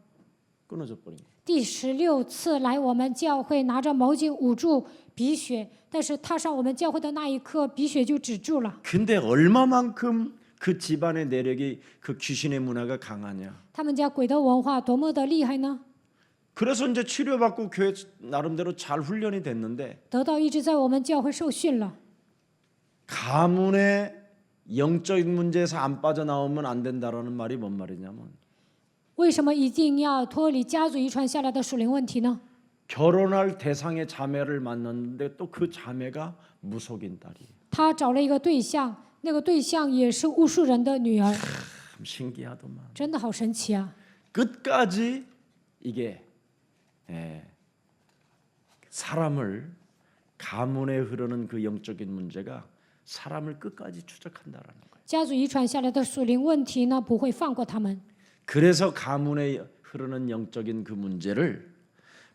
끊어져 버린 거예요. 第16次来我们教会，拿着毛巾捂住鼻血，但是踏上我们教会的那一刻，鼻血就止住了。 근데 얼마만큼 그 집안의 내력이 그 귀신의 문화가 강하냐. 他们家鬼的文化多么的厉害呢？ 그래서 이제 치료받고 교회 나름대로 잘 훈련이 됐는데 得到医治，在我们教会受训了。 가문의 영적인 문제에서 안 빠져나오면 안 된다라는 말이 뭔 말이냐면 为什么一定要脱离家族遗传下来的属灵问题呢？ 결혼할 대상의 자매를 만났는데 또 그 자매가 무속인 딸이에요. 他找了一个对象，那个对象也是巫术人的女儿， 참 신기하더만. 真的好神奇啊！ 끝까지 이게 사람을 가문에 흐르는 그 영적인 문제가 사람을 끝까지 추적한다라는 거예요. 家族遗传下来的属灵问题呢，不会放过他们。 그래서 가문에 흐르는 영적인 그 문제를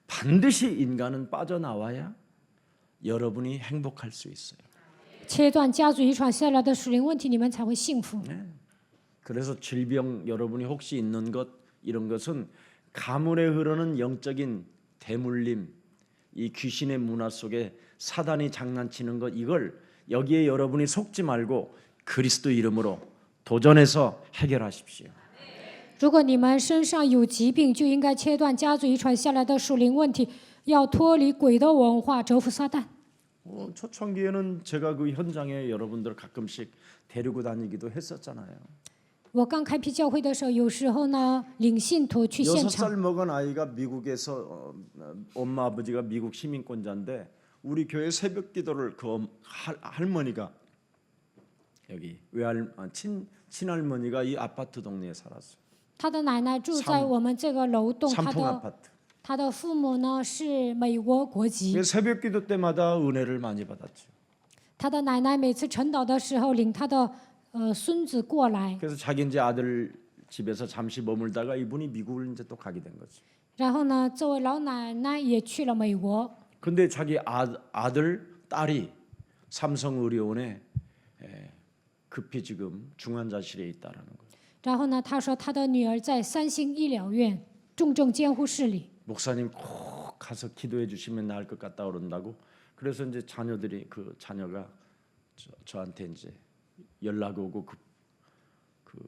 반드시 인간은 빠져나와야 여러분이 행복할 수 있어요. 切断家族遗传下来的属灵问题，你们才会幸福。 그래서 질병 여러분이 혹시 있는 것 이런 것은 가문에 흐르는 영적인 대물림, 이 귀신의 문화 속에 사단이 장난치는 것 이걸 여기에 여러분이 속지 말고 그리스도 이름으로 도전해서 해결하십시오. 如果你们身上有疾病，就应该切断家族遗传下来的属灵问题，要脱离鬼的文化，折服撒旦。 초창기에는 제가 그 현장에 여러분들 가끔씩 데리고 다니기도 했었잖아요. 我刚开辟教会的时候，有时候呢，领信徒去现场。 6살 먹은 아이가 미국에서 엄마 아버지가 미국 시민권자인데 우리 교회 새벽 기도를 그 할머니가 여기 친할머니가 이 아파트 동네에 살았어요. 他的奶奶住在我们这个楼栋， 삼풍 아파트. 他的父母呢是美国国籍。 새벽 기도 때마다 은혜를 많이 받았죠. 他的奶奶每次晨祷的时候，领他的孙子过来， 그래서 자기 이제 아들 집에서 잠시 머물다가 이분이 미국을 이제 또 가게 된 거죠. 然后呢，这位老奶奶也去了美国。 근데 자기 아들 딸이 삼성의료원에 급히 지금 중환자실에 있다라는 거예요. 然后呢，他说他的女儿在三星医疗院重症监护室里。 목사님 꼭 가서 기도해 주시면 나을 것 같다 그런다고. 그래서 이제 그 자녀가 저한테 이제 연락 오고 그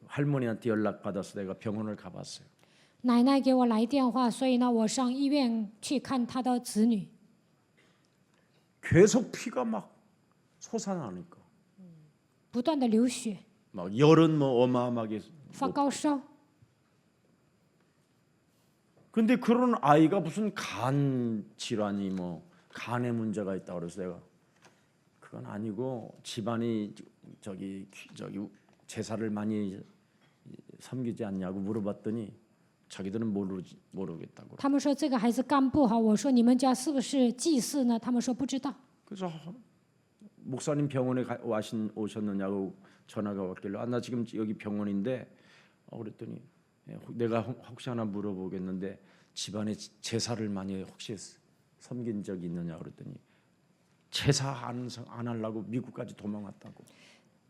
할머니한테 연락 받아서 내가 병원을 가봤어요. 奶奶给我来电话，所以呢，我上医院去看他的子女。 계속 피가 막 솟아나니까 不断的流血， 막 열은 뭐 어마어마하게. 发高烧。 근데 그런 아이가 무슨 간 질환이 뭐 간에 문제가 있다 그래서 내가 그건 아니고 집안이 저기 제사를 많이 섬기지 않냐고 물어봤더니 자기들은 모르겠다고. 他们说这个孩子肝不好，我说你们家是不是祭祀呢？他们说不知道。 그래서 목사님 병원에 오셨느냐고 전화가 왔길래 나 지금 여기 병원인데 그랬더니 내가 혹시 하나 물어보겠는데 집안에 제사를 많이 혹시 섬긴 적이 있느냐 그랬더니 제사 안 하려고 미국까지 도망왔다고.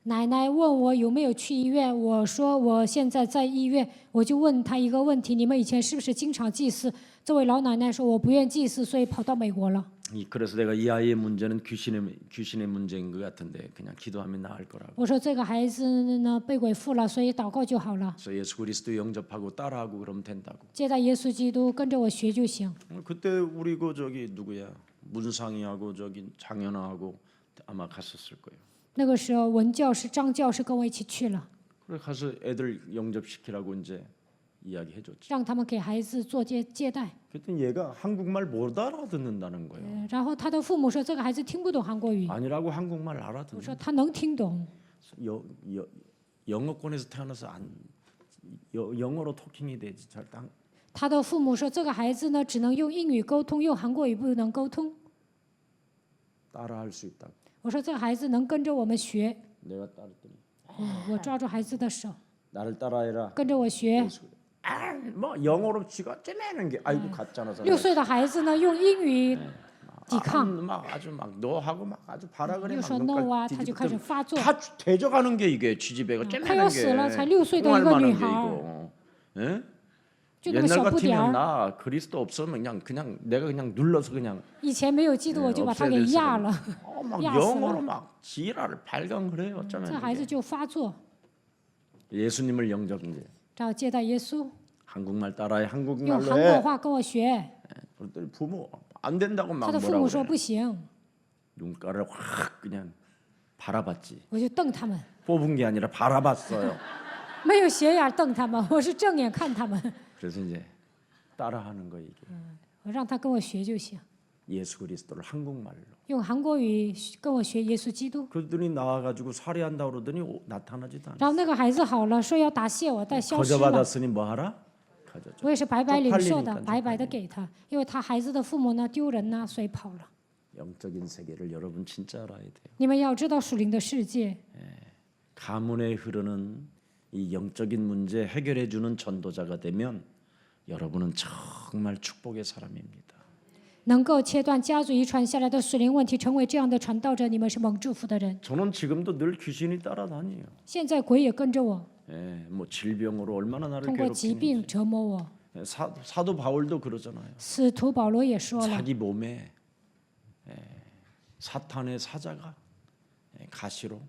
奶奶问我有没有去医院，我说我现在在医院，我就问他一个问题：你们以前是不是经常祭祀？这位老奶奶说我不愿祭祀，所以跑到美国了。 그래서 내가 이 아이의 문제는 귀신의 문제인 것 같은데 그냥 기도하면 나을 거라고. 我说这个孩子呢被鬼附了，所以祷告就好了， 그래서 예수 그리스도 영접하고 따라하고 그러면 된다고. 接待耶稣基督，跟着我学就行。 그때 우리 그 저기 누구야 문상이하고 저기 장현아하고 아마 갔었을 거예요. 那个时候文教师张教师跟我一起去了。 그래 가서 애들 영접시키라고 이제 이야기해줬지. 让他们给孩子做接待。 그랬더니 얘가 한국말 못 알아듣는다는 거예요. 然后他的父母说这个孩子听不懂韩国语， 아니라고 한국말 我 알아듣는. 说他能听懂。 영어권에서 태어나서 영어로 토킹이 되지 잘 당. 他的父母说这个孩子呢只能用英语沟通，用韩国语不能沟通。 따라할 수 있다. 我说这个孩子能跟着我们学， 내가 따랐더니 我抓住孩子的手， 나를 따라해라. 跟着我学。 뭐 영어로 쥐가 째내는 게 아이고 같잖아. 6岁的孩子呢用英语抵抗， 막 아주 막 너하고 막 아주 바라그래 又 막 说 no 啊， 눈깔 他就开始 뒤집어 发作。 다 대적하는 게 이게 쥐집애가 快 째내는 要 게 死了，才6岁的一 할 个 만한 女 게 孩， 이거. 예? 就那个 옛날 小不点 같으면 儿。 나 그리스도 없으면 그냥 내가 그냥 눌러서 그냥 以前没有基督，我就把他给压了， 막 야, 영어로 쓰라. 막 지랄을 발광을 해요. 这 어쩌면 孩子 이게. 就发作， 예수님을 영접 이제 找接待耶稣， 한국말 따라해 用 한국말로 韩国 해. 话跟我学。 그랬더니 부모 안 된다고 他 막 的父 뭐라고 母说 그래. 不行， 눈가를 확 그냥 바라봤지. 我就瞪他们， 뽑은 게 아니라 바라봤어요. 没有斜眼瞪他们，我是正眼看他们， 그래서 이제 따라하는 거 이게 我让他跟我学就行， 예수 그리스도를 한국말로. 用韩国语跟我学耶稣基督。 그러더니 나와가지고 살해한다 그러더니 나타나지도 않아. 然后那个孩子好了，说要答谢我，但消失了。 거저받았으니 뭐 하라? 가져줘. 我也是白白领受的， 쪽팔리니까 白白的给他，因为他孩子的父母呢丢人呐，所以跑了。 영적인 세계를 여러분 진짜 알아야 돼요. 你们要知道属灵的世界， 가문에 흐르는 이 영적인 문제 해결해 주는 전도자가 되면 여러분은 정말 축복의 사람입니다. 能够切断家族遗传下来的属灵问题，成为这样的传道者，你们是蒙祝福的人。 저는 지금도 늘 귀신이 따라다녀요. 现在鬼也跟着我， 뭐 질병으로 얼마나 나를 通过疾 괴롭히는지. 病折磨我。 사도 바울도 그러잖아요. 使徒保罗也说了， 자기 몸에 사탄의 사자가 가시로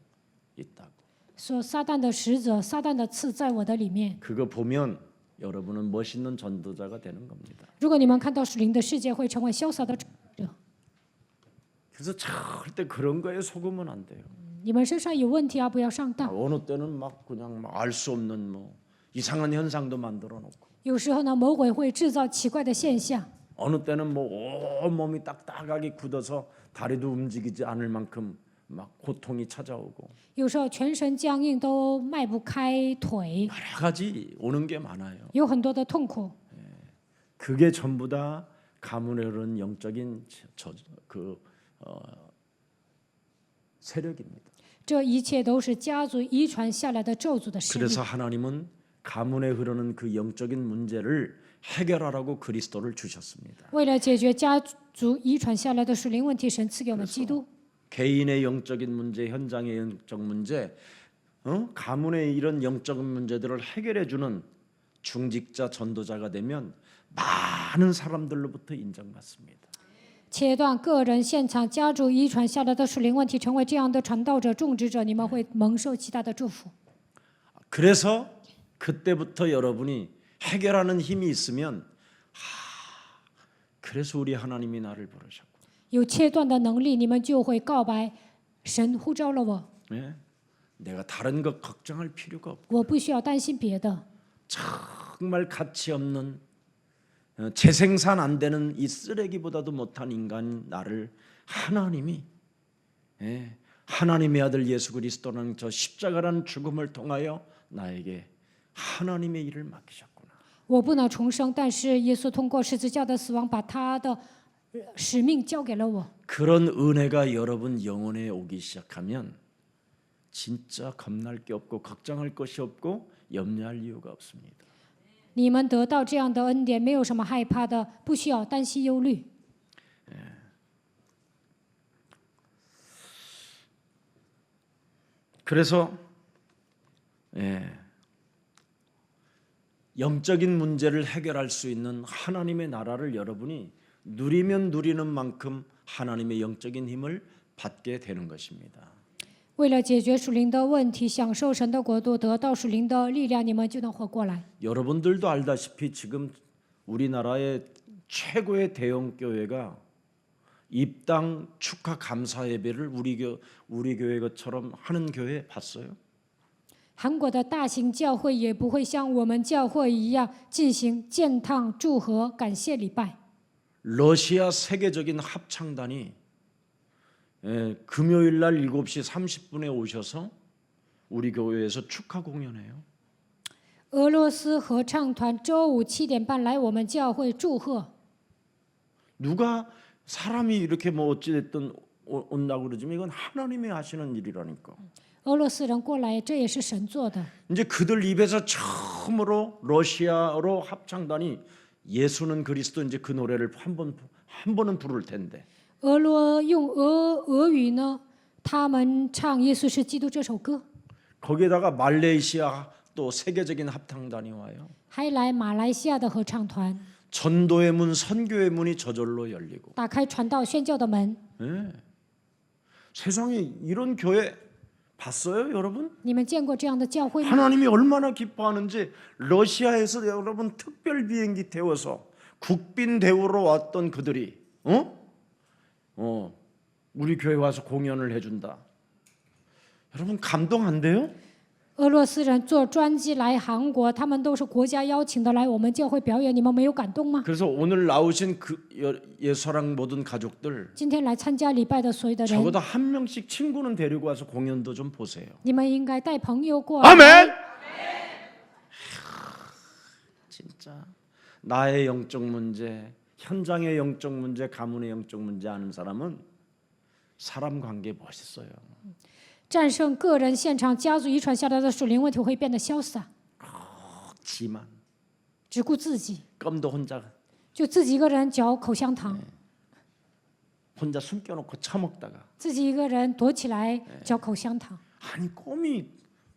있다고. 说撒旦的使者、撒旦的刺在我的里面。 그거 보면 여러분은 멋있는 전도자가 되는 겁니다. 如果你们看到属灵的世界，会成为潇洒的传道者。 그래서 절대 그런 거에 속으면 안 돼요. 你们身上有问题啊，不要上当。 어느 때는 막 그냥 알 수 없는 뭐 이상한 현상도 만들어 놓고 有时候呢，魔鬼会制造奇怪的现象。 어느 때는 뭐 온 몸이 딱딱하게 굳어서 다리도 움직이지 않을 만큼 막 고통이 찾아오고 有时候全身僵硬，都迈不开腿， 여러 가지 오는 게 많아요. 有很多的痛苦。 그게 전부 다 가문에 흐르는 영적인 세력입니다. 这一切都是家族遗传下来的咒诅的势力。 그래서 하나님은 가문에 흐르는 그 영적인 문제를 해결하라고 그리스도를 주셨습니다. 为了解决家族遗传下来的属灵问题，神赐给我们基督。 개인의 영적인 문제, 현장의 영적 문제, 가문의 이런 영적인 문제들을 해결해 주는 중직자 전도자가 되면 많은 사람들로부터 인정받습니다. 切断个人、现场、家族遗传下来的属灵问题，成为这样的传道者、种植者，你们会蒙受极大的祝福。 그래서 그때부터 여러분이 해결하는 힘이 있으면 그래서 우리 하나님이 나를 부르셨고 有切断的能力，你们就会告白：神呼召了我， 예? 내가 다른 것 걱정할 필요가 없고 我不需要担心别的。 정말 가치 없는 재생산 안 되는 이 쓰레기보다도 못한 인간 나를 하나님이 하나님의 아들 예수 그리스도는 저 십자가라는 죽음을 통하여 나에게 하나님의 일을 맡기셨구나. 我不能重生，但是耶稣通过十字架的死亡，把他的使命交给了我。 그런 은혜가 여러분 영혼에 오기 시작하면 진짜 겁날 게 없고 걱정할 것이 없고 염려할 이유가 없습니다. 你们得到这样的恩典，没有什么害怕的，不需要担心忧虑。 그래서 영적인 문제를 해결할 수 있는 하나님의 나라를 여러분이 누리면 누리는 만큼 하나님의 영적인 힘을 받게 되는 것입니다. 为了解决属灵的问题，享受神的国度，得到属灵的力量，你们就能活过来。 여러분들도 알다시피 지금 우리나라의 최고의 대형 교회가 입당 축하 감사 예배를 우리 교회 것처럼 하는 교회 봤어요? 韩国的大型教会也不会像我们教会一样进行建堂祝贺感谢礼拜。 러시아 세계적인 합창단이 금요일 날 7시 30분에 오셔서 우리 교회에서 축하 공연해요. 俄罗斯合唱团周五7点半来我们教会祝贺。 누가 사람이 이렇게 뭐 어찌 됐든 온다고 그러지만 이건 하나님이 하시는 일이라니까. 俄罗斯人过来，这也是神做的。 이제 그들 입에서 처음으로 러시아로 합창단이 예수는 그리스도 이제 그 노래를 한 번은 부를 텐데. 用俄语呢，他们唱《耶稣是基督》这首歌， 거기에다가 말레이시아 또 세계적인 합창단이 와요. 还来马来西亚的合唱团， 전도의 문, 선교의 문이 저절로 열리고. 打开传道宣教的门。 네. 세상에 이런 교회 봤어요, 여러분? 你们见过这样的教会吗？ 하나님이 얼마나 기뻐하는지 러시아에서 여러분 특별 비행기 태워서 국빈 대우로 왔던 그들이 우리 교회 와서 공연을 해준다. 여러분 감동 안 돼요? 俄罗斯人坐专机来韩国，他们都是国家邀请的来我们教会表演，你们没有感动吗？ 그래서 오늘 나오신 그 예수랑 모든 가족들 今天来参加礼拜的所有的人， 적어도 한 명씩 친구는 데리고 와서 공연도 좀 보세요. 你们应该带朋友过来。 아멘. 진짜 나의 영적 문제, 현장의 영적 문제, 가문의 영적 문제 아는 사람은 사람 관계 멋있어요. 战胜个人、现场、家族遗传下来的属灵问题，会变得潇洒， 지만 只顾自己， 껌도 혼자 就自己一个人嚼口香糖， 혼자 숨겨놓고 처먹다가 自己一个人躲起来嚼口香糖， 아니 껌이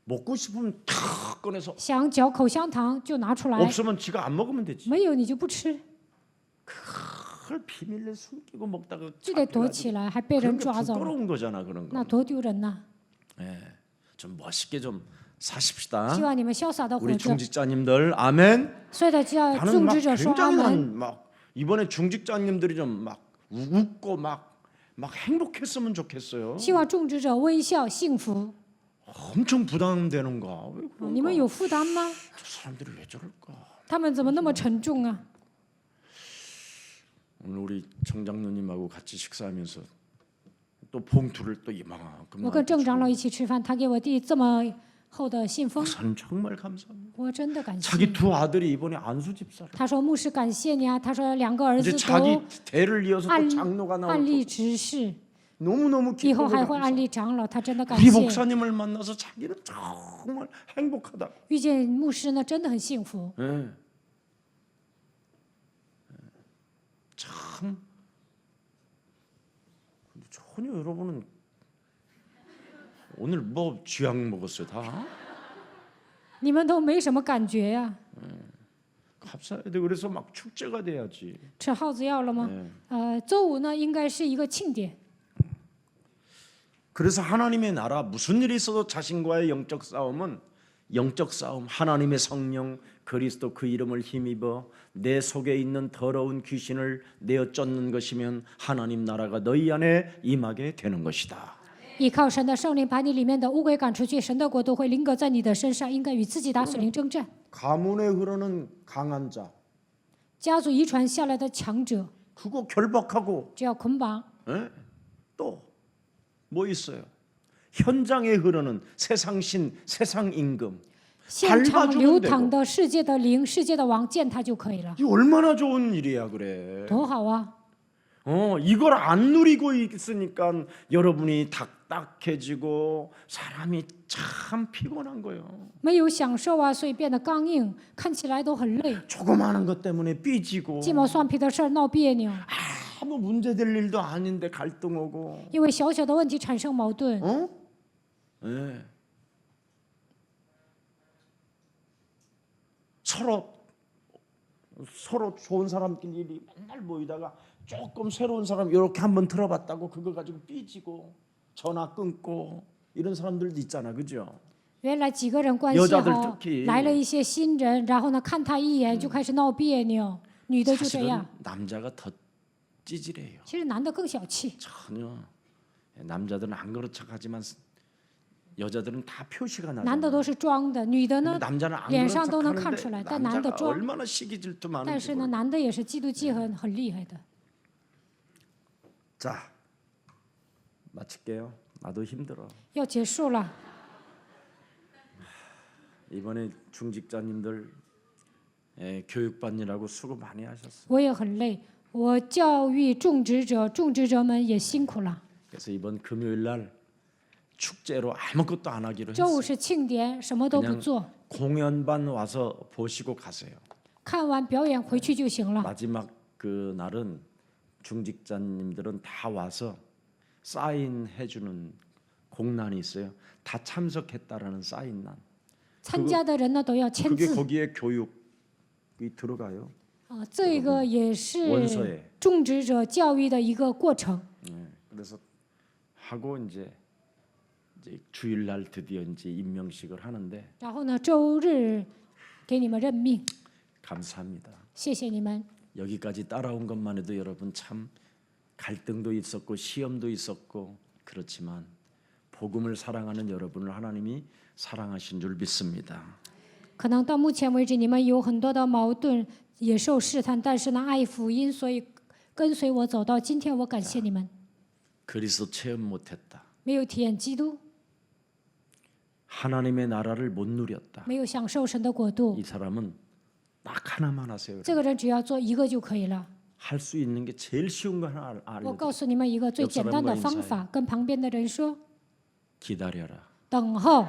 먹고 싶으면 탁 꺼내서 想嚼口香糖就拿出来， 없으면 지가 안 먹으면 되지. 没有你就不吃， 그걸 비밀리에 숨기고 먹다가 就得躲起来，还被人 그런 게 抓走了， 부끄러운 거잖아 그런 那 거. 多丢人呐！ 좀 멋있게 좀 사십시다. 希望你们潇洒的活 우리 着。 중직자님들 아멘. 所有的教 나는 种 막 植者说阿 굉장히 门。 난 막 이번에 중직자님들이 좀 막 웃고 막 행복했으면 좋겠어요. 希望种植者微笑幸福。 엄청 부담되는가? 왜 你们 그런가? 有负担吗？ 저 사람들이 왜 저럴까? 他们怎么那么沉重啊？ 오늘 우리 정장로님하고 같이 식사하면서 또 봉투를 또 이만큼 我跟郑长老一起吃饭，他给我递这么厚的信封， 저는 정말 감사합니다. 我真的感谢。 자기 두 아들이 이번에 안수 집사를 他说牧师感谢你啊，他说2个儿 이제 子 자기 都 대를 이어서 또 장로가 按 나오고 立执事， 너무너무 以后 기쁘고 还会按 감사. 立长老，他真的感 우리 谢。 목사님을 만나서 자기는 정말 행복하다. 遇见牧师呢，真的很幸福。 예. 참 근데 전혀 여러분은 오늘 뭐 쥐약 먹었어요 다? 你们都没什么感觉呀、 감사해야 돼. 그래서 막 축제가 돼야지. 吃耗子药了吗？ 周五呢，应该是一个庆典。 그래서 하나님의 나라 무슨 일이 있어도 자신과의 영적 싸움은 영적 싸움, 하나님의 성령 그리스도 그 이름을 힘입어 내 속에 있는 더러운 귀신을 내어 쫓는 것이면 하나님 나라가 너희 안에 임하게 되는 것이다. 依靠神的圣灵，把你里面的污鬼赶出去，神的国度会临格在你的身上。应该与自己打属灵征战。 가문에 흐르는 강한 자, 家族遗传下来的强者， 그거 결박하고 只要捆绑。 또 뭐 있어요? 현장에 흐르는 세상신, 세상 임금 现场流淌的世界的灵、世界的王，见他就可以了， 이 얼마나 좋은 일이야 그래. 多好啊！ 이걸 안 누리고 있으니까 여러분이 딱딱해지고 사람이 참 피곤한 거예요. 没有享受啊，所以变得刚硬，看起来都很累。 조그마한 것 때문에 삐지고 鸡毛蒜皮的事儿闹别扭， 아무 문제될 일도 아닌데 갈등 오고 因为小小的问题产生矛盾。 네. 서로 좋은 사람끼리 맨날 모이다가 조금 새로운 사람 이렇게 한번 들어봤다고 그거 가지고 삐지고 전화 끊고 이런 사람들도 있잖아, 그죠? 原来几个人关系 여자들 好 특히 ，来了一些新人，然后呢看他一眼就开始闹别扭，女的就这 사실은 样。 남자가 더 찌질해요. 其实男的更小气， 전혀 남자들은 안 그런 척하지만 여자들은 다 표시가 男的 나잖아요. 都是装的，女的 근데 呢， 남자는 안 脸 그런 上都能看出 척하는데 来，但男的 남자가 装。 얼마나 시기 질투 但 많은지 是呢， 몰라. 男的也是嫉妒记恨很厉害的。 자, 마칠게요. 나도 힘들어. 要结束了， 이번에 중직자님들 교육받느라고 수고 많이 하셨어요. 我也很累。我教育种植者，种植者们也辛苦了。 그래서 이번 금요일 날 축제로 아무것도 안 하기로 周五 했어요. 是庆典，什么都不 그냥 做， 공연반 와서 보시고 가세요. 看完表演回去就行了。 마지막 그 날은 중직자님들은 다 와서 사인해주는 공란이 있어요. 다 참석했다라는 사인란. 参加的人呢都要签 그게 字 거기에 교육이 들어가요. 啊，这个也是 원서에. 种植者教育的一个过程。 그래서 하고 이제 주일날 드디어 이제 임명식을 하는데 然后呢，周日给你们任命， 감사합니다. 谢谢你们。 여기까지 따라온 것만 해도 여러분 참 갈등도 있었고 시험도 있었고 그렇지만 복음을 사랑하는 여러분을 하나님이 사랑하신 줄 믿습니다. 可能到目前为止，你们有很多的矛盾，也受试探，但是呢，爱福音，所以跟随我走到今天，我感谢你们。 그리스도 체험 못했다. 没有体验基督， 하나님의 나라를 못 누렸다. 没有享受神的国度 이 ， 사람은 딱 하나만 하세요. 这个人只要做一个就可以了。 할 수 있는 게 제일 쉬운 거 하나 我 알려드릴게요. 告诉你们一个最简单的方法，跟旁边的人说： 기다려라. 等候，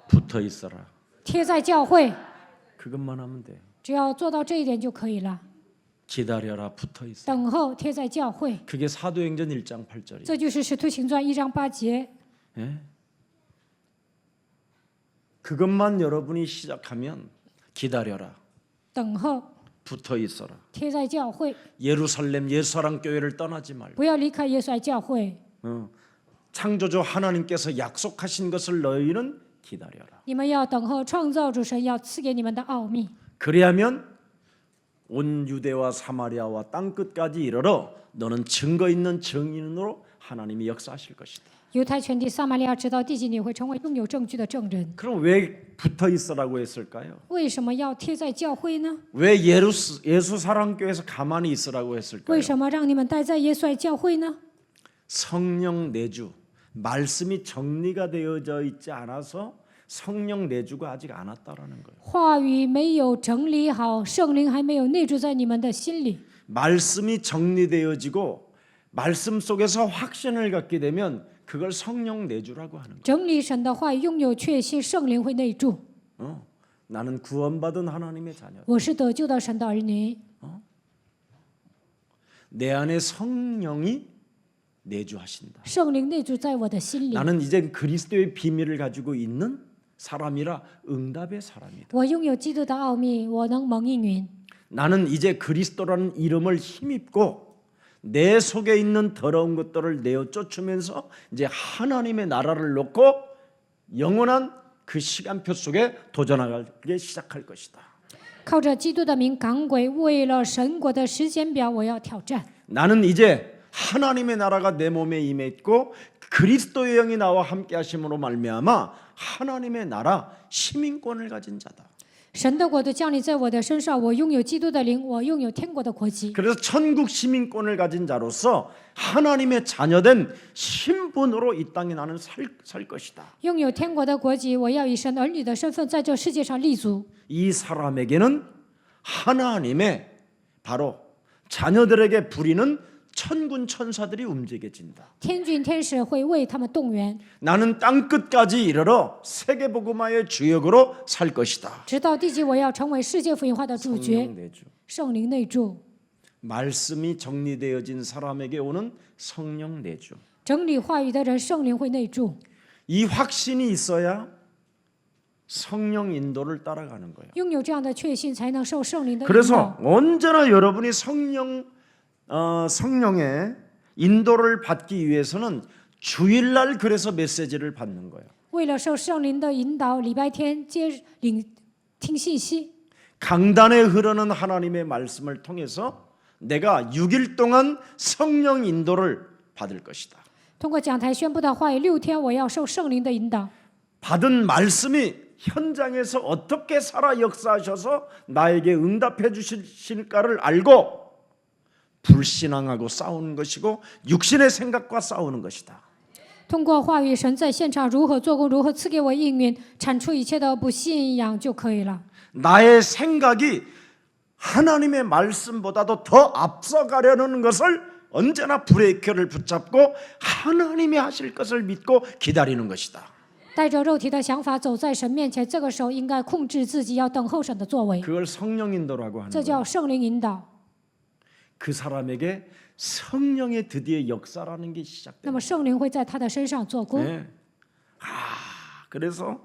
붙어 있어라. 贴在教会， 그것만 하면 돼요. 只要做到这一点就可以了。 기다려라. 붙어 있어. 等候，贴在教会， 그게 사도행전 1장 8절이에요. 这就是《使徒行传》1章8节。 예? 그것만 여러분이 시작하면 기다려라. 等候， 붙어 있어라. 贴在教会， 예루살렘 예수사랑 교회를 떠나지 말고 不要离开耶稣爱教会。 창조주 하나님께서 약속하신 것을 너희는 기다려라. 你们要等候创造主神要赐给你们的奥秘， 그리하면 온 유대와 사마리아와 땅 끝까지 이르러 너는 증거 있는 증인으로 하나님이 역사하실 것이다. 犹太全地、撒玛利亚直到地极，你会成为拥有证据的证人。 그럼 왜 붙어 있으라고 했을까요? 为什么要贴在教会呢？ 왜 예수 사랑교회에서 가만히 있으라고 했을까요? 为什么让你们待在耶稣爱教会呢？ 성령 내주 말씀이 정리가 되어져 있지 않아서 성령 내주가 아직 안 왔다라는 거예요. 话语没有整理好，圣灵还没有内住在你们的心里。 말씀이 정리되어지고 말씀 속에서 확신을 갖게 되면 그걸 성령 내주라고 하는 거예요. 整理神的话语，拥有确信，圣灵会内住。 나는 구원받은 하나님의 자녀. 我是得救的神的儿女， 내 안에 성령이 내주하신다. 圣灵内住在我的心里。 나는 이제 그리스도의 비밀을 가지고 있는 사람이라 응답의 사람이다. 我拥有基督的奥秘，我能蒙应允。 나는 이제 그리스도라는 이름을 힘입고 내 속에 있는 더러운 것들을 내어 쫓으면서 이제 하나님의 나라를 놓고 영원한 그 시간표 속에 도전하기 시작할 것이다. 靠着基督的名赶鬼，为了神国的时间表，我要挑战。 나는 이제 하나님의 나라가 내 몸에 임했고 그리스도의 영이 나와 함께 하심으로 말미암아 하나님의 나라 시민권을 가진 자다. 神的国度降临在我的身上，我拥有基督的灵，我拥有天国的国籍。 그래서 천국 시민권을 가진 자로서 하나님의 자녀된 신분으로 이 땅에 나는 살 것이다. 拥有天国的国籍，我要以神儿女的身份在这世界上立足。 이 사람에게는 하나님의 바로 자녀들에게 부리는 천군 천사들이 움직여진다. 天君天使会为他们动员， 나는 땅 끝까지 이르러 세계 복음화의 주역으로 살 것이다. 直到地极，我要成为世界福音化的主角。 성령 내주. 圣灵内住， 말씀이 정리되어진 사람에게 오는 성령 내주. 整理话语的人，圣灵会内住。 이 확신이 있어야 성령 인도를 따라가는 거예요. 拥有这样的确信，才能受圣灵的引 그래서 导。 언제나 여러분이 성령의 인도를 받기 위해서는 주일날 그래서 메시지를 받는 거예요. 为了受圣灵的引导，礼拜天听信息。 강단에 흐르는 하나님의 말씀을 통해서 내가 6일 동안 성령 인도를 받을 것이다. 通过讲台宣布的话语，6天我要受圣灵的引导。 받은 말씀이 현장에서 어떻게 살아 역사하셔서 나에게 응답해 주실까를 알고 불신앙하고 싸우는 것이고 육신의 생각과 싸우는 것이다. 通过话语，神在现场如何做工，如何赐给我应允，铲除一切的不信仰就可以了。 나의 생각이 하나님의 말씀보다도 더 앞서가려는 것을 언제나 브레이크를 붙잡고 하나님이 하실 것을 믿고 기다리는 것이다. 带着肉体的想法走在神面前，这个时候应该控制自己，要等候神的作为， 그걸 성령 인도라고 하는 这 거예요. 叫圣灵引导。 그 사람에게 성령의 드디어 역사라는 게 那 시작됩니다. 么圣灵会在他的身上做工， 네. 그래서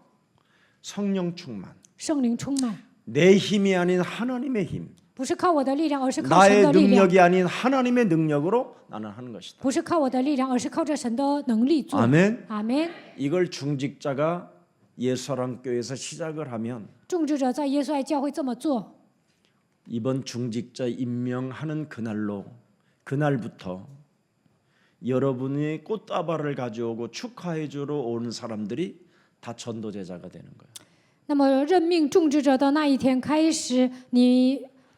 성령 충만. 圣灵充满， 내 힘이 아닌 하나님의 힘. 不是靠我的力量，而是靠神 나의 的力量； 능력이 아닌 하나님의 능력으로 나는 하는 것이다. 不是靠我的力量，而是靠着神的能力做。 아멘. 阿门。 이걸 중직자가 예수사랑교회에서 시작을 하면 种植者在耶稣爱教会这么做， 이번 중직자 임명하는 그날부터 여러분이 꽃다발을 가져오고 축하해 주러 오는 사람들이 다 전도제자가 되는 거예요. 那么任命种植者的那一天开始，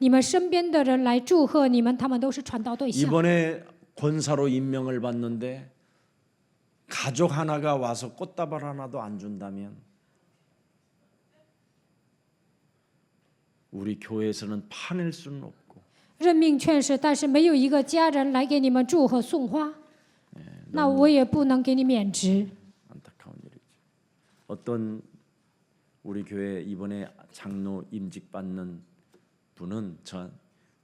你们身边的人来祝贺你们，他们都是传道对象。 이번에 권사로 임명을 받는데 가족 하나가 와서 꽃다발 하나도 안 준다면 우리 교회에서는 파낼 수는 없고 任命劝世，但是没有一个家人来给你们祝贺送花，那我也不能给你免职。 안타까운 일이죠. 어떤 우리 교회 이번에 장로 임직 받는 분은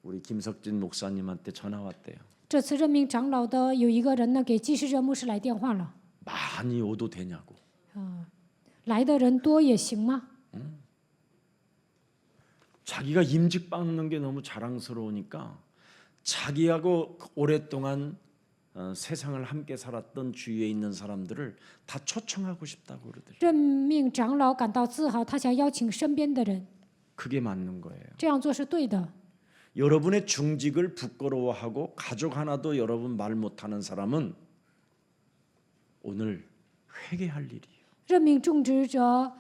우리 김석진 목사님한테 전화 왔대요. 这次任命长老的有一个人呢，给季世哲牧师来电话了， 많이 오도 되냐고. 来的人多也行吗？ 자기가 임직 받는 게 너무 자랑스러우니까 자기하고 오랫동안 세상을 함께 살았던 주위에 있는 사람들을 다 초청하고 싶다고 그러더래요. 任命长老感到自豪，他想邀请身边的人， 그게 맞는 거예요. 这样做是对的。 여러분의 중직을 부끄러워하고 가족 하나도 여러분 말 못하는 사람은 오늘 회개할 일이에요. 任命种植者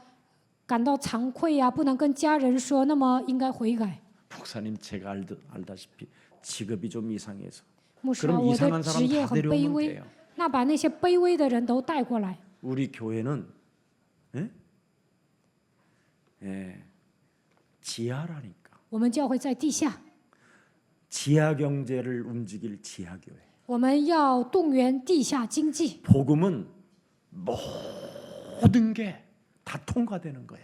感到惭愧呀、不能跟家人说，那么应该悔改。 목사님 제가 알다시피 직업이 좀 이상해서 牧师啊， 그럼 我 이상한 的 사람 职业 다 很卑 데려오면 微， 돼요. 那把那些卑微的人都带过来。 우리 교회는 지하라니까. 我们教会在地下， 지하 경제를 움직일 지하 교회. 我们要动员地下经济。 복음은 모든 게 다 통과되는 거야.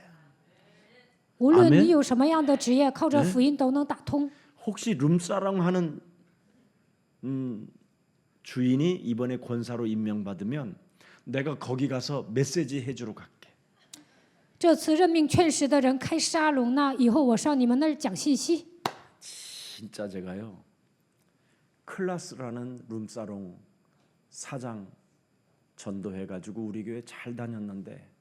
无论 아멘 你有什么样的职业，靠着福音都能打通。 혹시 룸사롱 하는 주인이 이번에 권사로 임명받으면 내가 거기 가서 메시지 해주러 갈게. 这次任命劝世的人开沙龙，那以后我上你们那儿讲信息。 진짜 제가요. 클라스라는 룸사롱 사장 전도해가지고 우리 교회 잘 다녔는데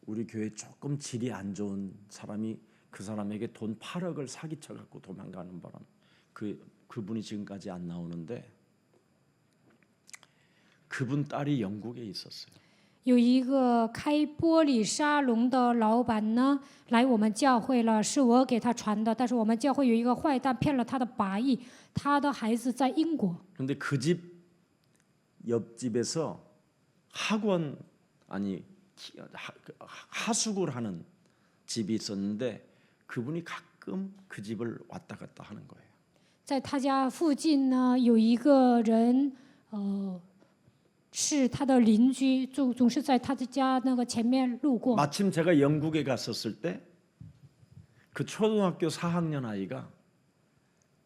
우리 교회 조금 질이 안 좋은 사람이 그 사람에게 돈 8억을 사기쳐 갖고 도망가는 바람 그분이 지금까지 안 나오는데 그분 딸이 영국에 있었어요. 有一个开玻璃沙龙的老板呢，来我们教会了，是我给他传的。但是我们教会有一个坏蛋骗了他的8亿，他的孩子在英国。 근데 그 집 옆집에서 학원 아니 하숙을 하는 집이 있었는데 그분이 가끔 그 집을 왔다 갔다 하는 거예요. 在他家附近呢，有一个人，是他的邻居，总是在他的家那个前面路过。 마침 제가 영국에 갔었을 때 그 초등학교 4학년 아이가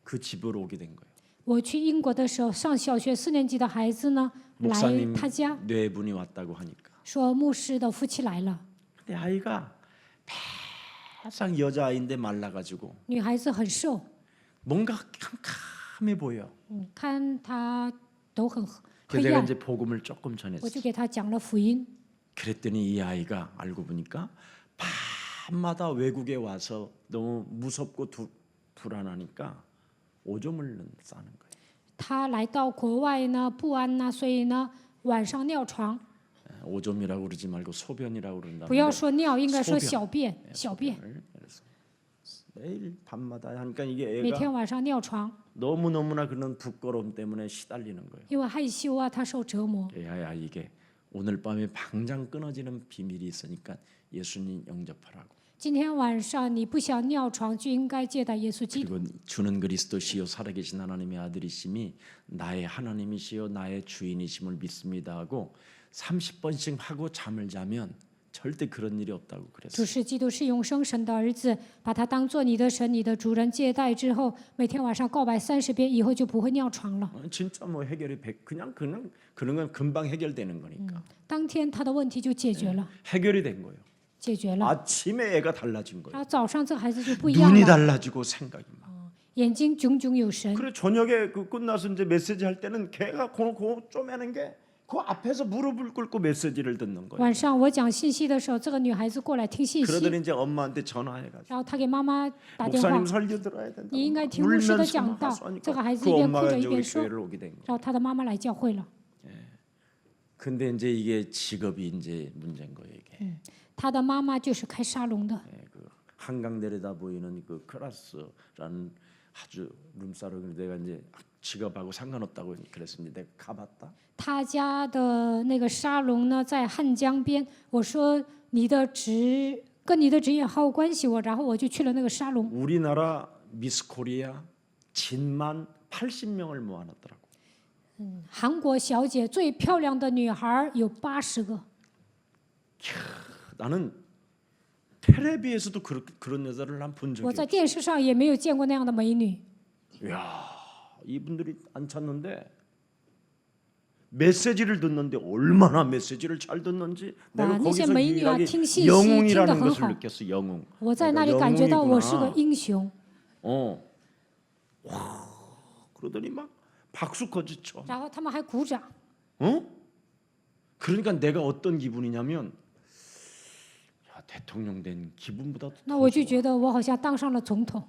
그 집으로 오게 된 거예요. 我去英国的时候，上小学4年级的孩子呢，来 목사님 他家 뇌분이 왔다고 하니까. 说牧师的夫妻来了， 근데 아이가 배상 여자아이인데 말라가지고 女孩子很瘦， 뭔가 캄캄해 보여. 看她都很 그래서 黑 제가 暗， 이제 복음을 조금 我 전했어요. 就给她讲了福音。 그랬더니 이 아이가 알고 보니까 밤마다 외국에 와서 너무 무섭고 불안하니까 오줌을 싸는 거예요. 他来到国外呢不安呐，所以呢晚上尿床。 오줌이라고 그러지 말고 소변이라고 不要 그런다는데 说尿，应该说 소변 小便，小便。 그래서 매일 밤마다 하니까 이게 每 애가 天晚上尿床， 너무너무나 그런 부끄러움 때문에 시달리는 거예요. 因为害羞啊，他受折磨。 야야 이게 오늘 밤에 방장 끊어지는 비밀이 있으니까 예수님 영접하라고. 今天晚上你不想尿床，就应该接待耶稣基督。 그리고 주는 그리스도시요 살아계신 하나님의 아들이심이 나의 하나님이시요 나의 주인이심을 믿습니다 하고 30번씩 하고 잠을 자면 절대 그런 일이 없다고 主 그랬어요. 是基督，是永生神的儿子，把他当做你的神、你的主人接待之后，每天晚上告白30遍，以后就不会尿床了。 진짜 뭐 해결이 그냥 그런 건 금방 해결되는 거니까. 当天他的问题就解决了， 해결이 된 거예요. 解决了。 아침에 애가 달라진 거예요. 然后早上这孩子就不一样 눈이 了， 달라지고 생각이 막. 眼睛炯炯有神。 그래 저녁에 그 끝나서 이제 메시지 할 때는 걔가 그 쪼매는 게 그 앞에서 무릎을 꿇고 메시지를 듣는 거예요. 晚上我讲信息的时候，这个女孩子过来听信息， 그러더니 이제 엄마한테 전화해가지고 然后她给妈妈打电话 목사님 ， 설교 들어야 된다. 你应该听牧师的讲道。这个孩子一边哭着一边说， 교회를 오게 된 거예요. 然后他的妈妈来教会了。 근데 이제 이게 직업이 이제 문제인 거예요. 이게 他的妈妈就是开沙龙的， 그 한강 내려다 보이는 그 크라스라는 아주 룸사롱을 내가 이제 직업하고 상관없다고 그랬습니다. 내가 가봤다. 他家的那个沙龙呢在汉江边。我说跟你的职业毫无关系，然后我就去了那个沙龙。 우리나라 미스 코리아 진만 80명을 모아놨더라고. 韩国小姐最漂亮的女孩有80个， 나는 텔레비에서도 그런 여자를 난 본 我 적이 在 없어. 电视上也没有见过那样的美女。 이야, 이분들이 안 찾는데 메시지를 듣는데 얼마나 메시지를 잘 듣는지 내가 와, 거기서 那些美女啊， 유일하게 听信息 영웅이라는 听得很 것을 好。 느꼈어. 영웅. 我在那里感觉到我是个 영웅이구나. 英雄， 와, 그러더니 막 박수 거지 쳐. 然后他们还鼓掌。 그러니까 내가 어떤 기분이냐면 야, 대통령 된 기분보다 那 더 我就 좋아. 觉得我好像当上了总统。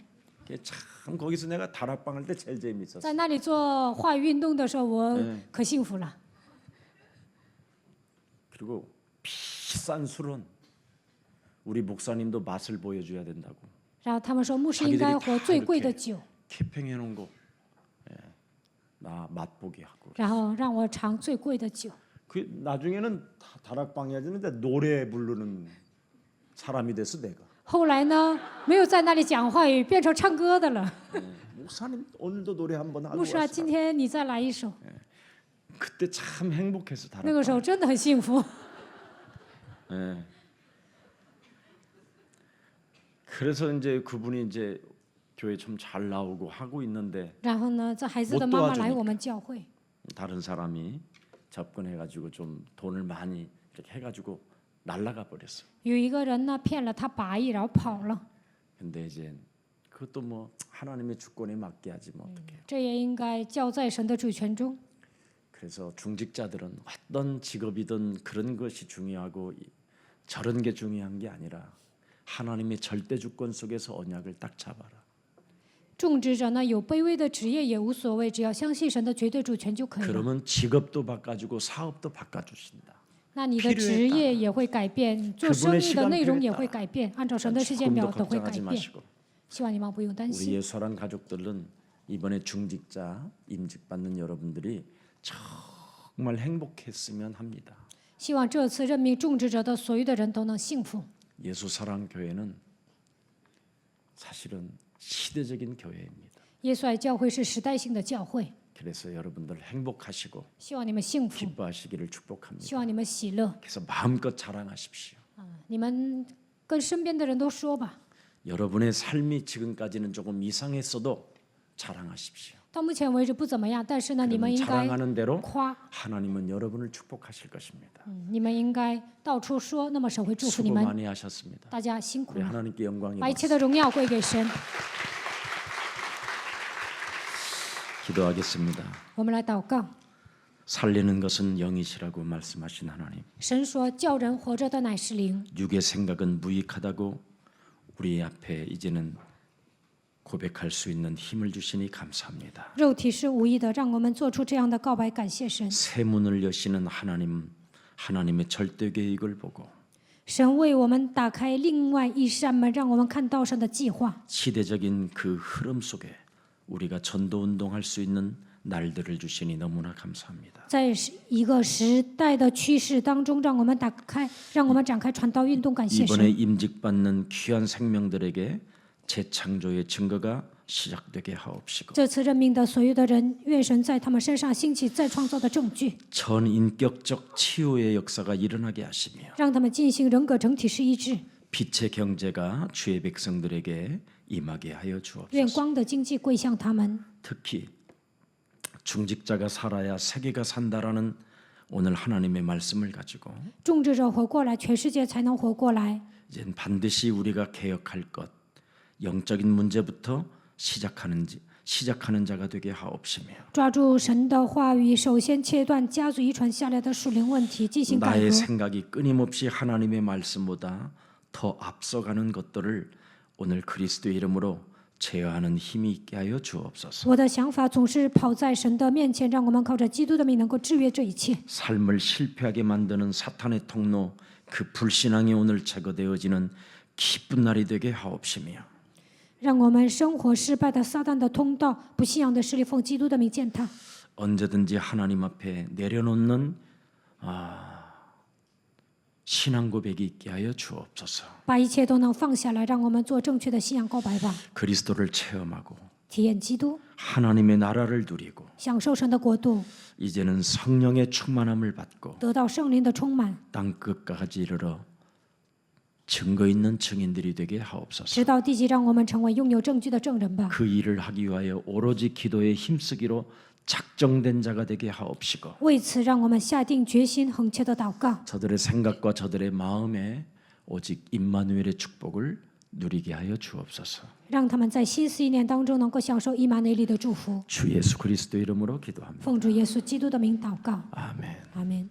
그게 참 거기서 내가 다락방 할 때 제일 재밌었어. 在那里做话语运动的时候，我可幸福了。 그리고 비싼 술은 우리 목사님도 맛을 보여줘야 된다고. 然后他们说，牧师应该喝最贵的酒， 키팽해 놓은 거, 나 맛보게 하고. 然后让我尝最贵的酒。 그 나중에는 다락방이 아니는데 노래 부르는 사람이 돼서 내가. 后来呢，没有在那里讲话语，变成唱歌的了。 목사님 오늘도 노래 한번 하고 牧师啊， 왔어. 今天你再来一首。 그때 참 행복해서 那个时 다락방. 候真的很幸福。 예. 그래서 이제 그분이 이제 교회 좀 잘 나오고 하고 있는데 然后呢，这孩子的妈妈来我们教会， 다른 사람이 접근해가지고 좀 돈을 많이 이렇게 해가지고 날라가 버렸어. 有一个人呢骗了他8亿，然后跑了。 근데 이제 그것도 뭐 하나님의 주권에 맡게 하지 뭐 어떻게. 这也应该交在神的主权中。 그래서 중직자들은 어떤 직업이든 그런 것이 중요하고 저런 게 중요한 게 아니라 하나님의 절대 주권 속에서 언약을 딱 잡아라. 种植者呢有卑微的职业也无所谓，只要相信神的绝对主权就可以了。 그러면 직업도 바꿔주고 사업도 바꿔주신다. 那你的职业也会改变，做生意的内容也会改变，按照神的时间表 조금도 都会改 걱정하지 变。 마시고 希望你们不用担 우리 心。 예수란 가족들은 이번에 중직자 임직받는 여러분들이 정말 행복했으면 합니다. 希望这次任命种植者的所有的人都能幸福。 예수사랑교회는 사실은 시대적인 교회입니다. 耶稣爱教会是时代性的教会， 그래서 여러분들 행복하시고 希望你们幸福， 기뻐하시기를 축복합니다. 希望你们喜乐。 그래서 마음껏 자랑하십시오. 你们跟身边的人都说吧。 여러분의 삶이 지금까지는 조금 이상했어도 자랑하십시오. 到目前为止不怎么样，但是呢，你们 그러면 应该 자랑하는 대로 夸， 하나님은 여러분을 축복하실 것입니다. 你们应该到处说，那么神会祝福你 수고 们。 많이 하셨습니다. 大家辛苦 우리 了， 하나님께 영광이 把一切 많습니다. 的荣耀归给神。 기도하겠습니다. 我们来祷告。 살리는 것은 영이시라고 말씀하신 하나님. 神说：“叫人活着的乃是灵， 육의 생각은 무익하다고 우리 앞에 이제는 고백할 수 있는 힘을 주시니 감사합니다. 肉体是无意的，让我们做出这样的告白，感谢神。 새 문을 여시는 하나님의 절대 계획을 보고 神为我们打开另外一扇门，让我们看到神的计划。 시대적인 그 흐름 속에 우리가 전도 운동할 수 있는 날들을 주시니 너무나 감사합니다. 在一个时代的趋势当中，让我们展开传道运动，感谢 이번에 神。 임직받는 귀한 생명들에게 재창조의 증거가 시작되게 하옵시고 这次任命的所有的人，愿神在他们身上兴起再创造的证据， 전인격적 치유의 역사가 일어나게 하시며 让他们进行人格整体是一致。 빛의 경제가 주의 백성들에게 임하게 하여 愿 주옵소서. 光的经济归向他们。 특히 중직자가 살아야 세계가 산다라는 오늘 하나님의 말씀을 가지고 种植者活过来，全世界才能活过来。 이젠 반드시 우리가 개혁할 것, 영적인 문제부터 시작하는 자가 되게 하옵시며 抓住神的话语，首先切断家族遗传下来的属灵问题，进行改 나의 革。 생각이 끊임없이 하나님의 말씀보다 더 앞서가는 것들을 오늘 그리스도의 이름으로 제어하는 힘이 있게 하여 주옵소서. 我的想法总是跑在神的面前，让我们靠着基督的名能够制约这一切。 삶을 실패하게 만드는 사탄의 통로, 그 불신앙이 오늘 제거되어지는 기쁜 날이 되게 하옵시며 让我们生活失败的撒旦的通道，不信仰的势力奉基督的名践踏。 언제든지 하나님 앞에 내려놓는 신앙 고백이 있게 하여 주옵소서. 把一切都能放下来，让我们做正确的信仰告白吧， 그리스도를 체험하고 体验基督， 하나님의 나라를 누리고 享受神的国度， 이제는 성령의 충만함을 받고 得到圣灵的充满， 땅 끝까지 이르러 증거 있는 증인들이 되게 하옵소서. 直到地极，让我们成为拥有证据的证人吧。 그 일을 하기 위하여 오로지 기도에 힘쓰기로 작정된 자가 되게 하옵시고 为此，让我们下定决心，恒切的祷告， 저들의 생각과 저들의 마음에 오직 임마누엘의 축복을 누리게 하여 주옵소서. 让他们在心思意念当中能够享受以马内利的祝福。 주 예수 그리스도 이름으로 기도합니다. 奉主耶稣基督的名祷告， 아멘. 阿门。